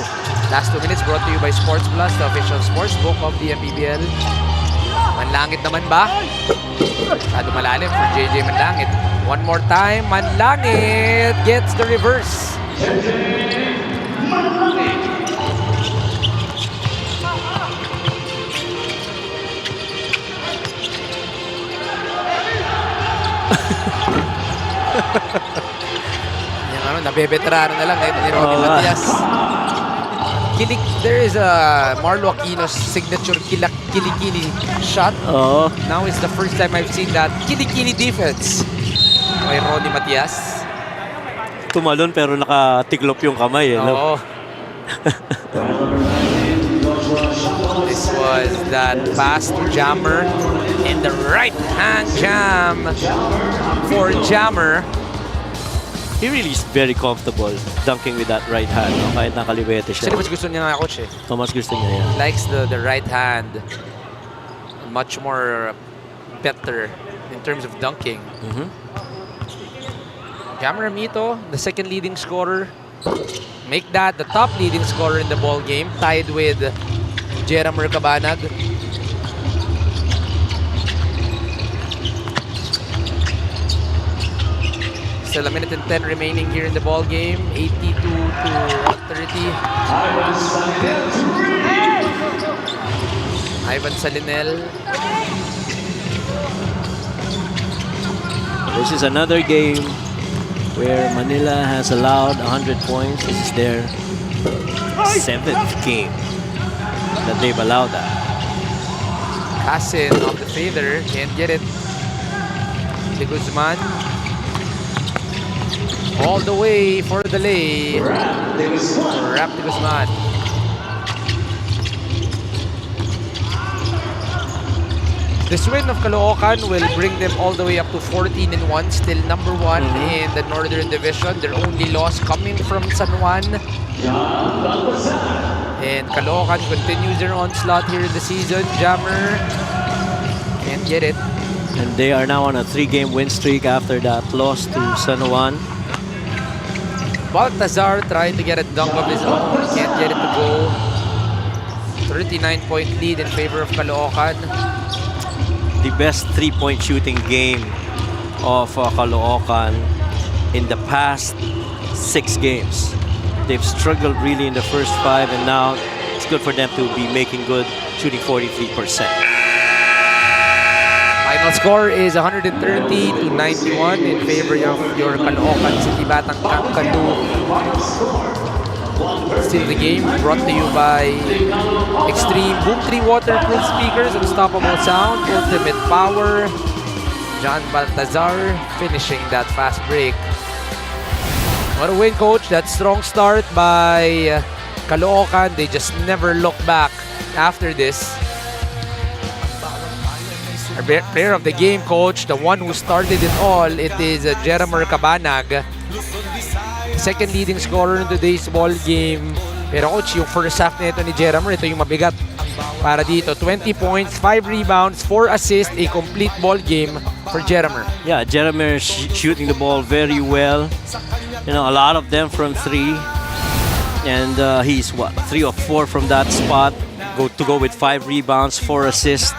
C: Last 2 minutes brought to you by Sports Plus, the official sports book of the MPBL. Manlangit naman ba? Masyado malalim for JJ Manlangit. One more time, Manlangit gets the reverse. Yung ano, nabebetrano na lang ni Ronnie Matias. There is a Marlo Aquino's signature kilikili shot.
E: Oo.
C: Now is the first time I've seen that kilikili defense by Ronnie Matias.
E: Tumalon pero nakatiklop yung kamay eh, no?
C: Oo. This was that fast jammer in the right hand jam for Jammer.
E: He really is very comfortable dunking with that right hand, no? Kahit nakaliwete siya.
C: Actually, mas gusto niya nga, coach eh.
E: Mas gusto niya yan.
C: Likes the right hand. Much more better in terms of dunking. Jammer Ramito, the second leading scorer. Make that the top leading scorer in the ball game, tied with Jeramer Cabanag. Still a minute and 10 remaining here in the ball game. 82 to 30. Ivan Salinel.
E: This is another game where Manila has allowed 100 points. This is their 7th game that they've allowed that.
C: Hassan off the feather, can't get it. De Guzman. All the way for the lay. Rap De Guzman. This win of Caloocan will bring them all the way up to 14-1, still number 1 in the Northern Division. Their only loss coming from San Juan. And Caloocan continues their onslaught here in the season. Jammer can't get it.
E: And they are now on a 3-game win streak after that loss to San Juan.
C: Baltazar trying to get a dunk of his own. Can't get it to go. 39-point lead in favor of Caloocan.
E: The best 3-point shooting game of Caloocan in the past 6 games. They've struggled really in the first 5, and now it's good for them to be making good, shooting 43%.
C: Final score is 130 to 91 in favor of your Caloocan City Batang Kakadu. Still the game brought to you by Extreme Boom 3 waterproof speakers, unstoppable sound, ultimate power. John Baltazar finishing that fast break. What a win, coach. That strong start by Caloocan. They just never look back after this. Our player of the game, coach, the one who started it all, it is Jeramer Cabanag. Second leading scorer in today's ball game. Pero coach, yung first half nito ni Jeramer, ito yung mabigat para dito. 20 points, 5 rebounds, 4 assists, a complete ball game for Jeramer.
E: Yeah, Jeramer shooting the ball very well. You know, a lot of them from 3. And he's, what, 3 or 4 from that spot. Go with 5 rebounds, 4 assists,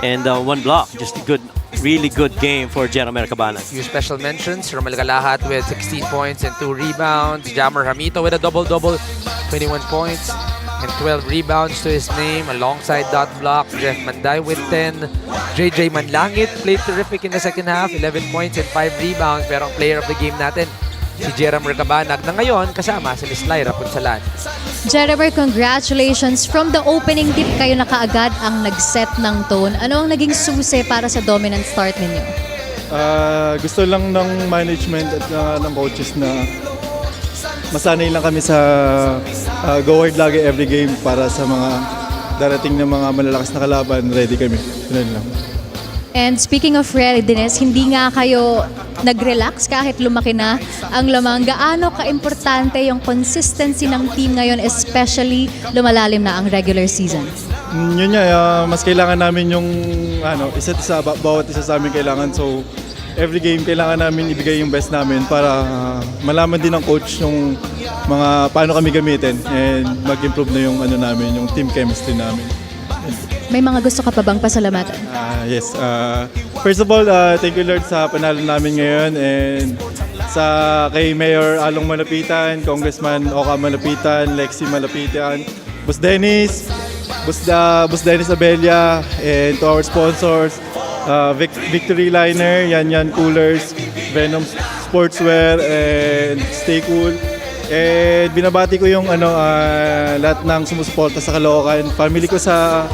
E: and 1 block. Just a good, really good game for Jeramer Cabanag.
C: Few special mentions. Romel Galahat with 16 points and 2 rebounds. Jammer Ramito with a double-double, 21 points and 12 rebounds to his name alongside dot block. Jeff Manday with 10. JJ Manlangit played terrific in the second half, 11 points and 5 rebounds. Pero ang player of the game natin, si Jeramer Cabanag, na ngayon kasama si Miss Lyra Punsalan.
F: Jeramer, congratulations. From the opening tip, kayo na kaagad ang nag-set ng tone. Ano ang naging susi para sa dominant start ninyo?
J: Gusto lang ng management at ng coaches na masanay lang kami sa go hard lagi every game para sa mga darating na mga malalakas na kalaban, ready kami. Ganun lang.
F: And speaking of readiness, hindi nga kayo nag-relax kahit lumaki na ang lamang. Gaano ka-importante yung consistency ng team ngayon, especially lumalalim na ang regular season?
J: Yun nga, mas kailangan namin yung isa't isa, bawat isa sa amin kailangan. So, every game kailangan namin ibigay yung best namin para malaman din ng coach yung mga paano kami gamitin and mag-improve na yung namin, yung team chemistry namin.
F: May mga gusto ka pa bang pasalamatan?
J: Yes. First of all, thank you Lord sa panalo namin ngayon and sa kay Mayor Along Malapitan, Congressman Oka Malapitan, Lexi Malapitan, Boss Dennis Abella, and to our sponsors, Victory Liner, Yan Coolers, Venom Sportswear, and Stay Cool. And binabati ko yung lahat ng sumusuporta sa Caloocan, family ko sa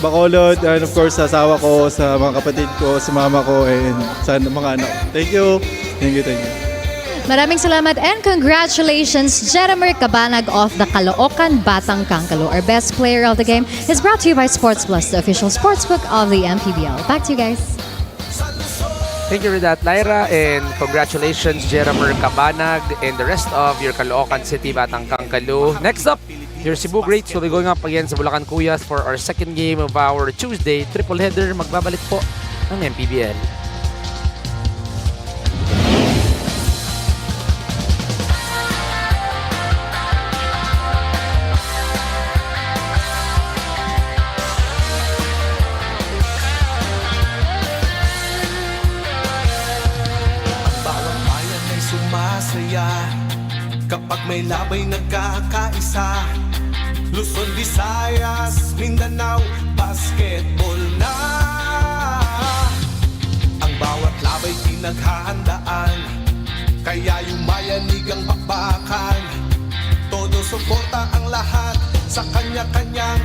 J: Bacolod, and of course sa asawa ko, sa mga kapatid ko, sa mama ko, and sa mga anak. Thank you.
F: Maraming salamat and congratulations, Jeremer Cabanag of the Caloocan Batang Kangkalo. Our best player of the game is brought to you by Sports Plus, the official sportsbook of the MPBL. Back to you guys.
C: Thank you for that, Lyra, and congratulations, Jeremer Cabanag and the rest of your Caloocan City Batang Kangkalo. Next up, your Cebu Greats will be going up against Bulacan Kuyas for our second game of our Tuesday triple header. Magbabalik po ang MPBL.
I: Sumasaya kapag may labay nagkakaisa. Luzon, Visayas, Mindanao, basketball na. Ang bawat labay pinaghahandaan, kaya yumayanig ang bakbakan. Todo suporta ang lahat sa kanya-kanyang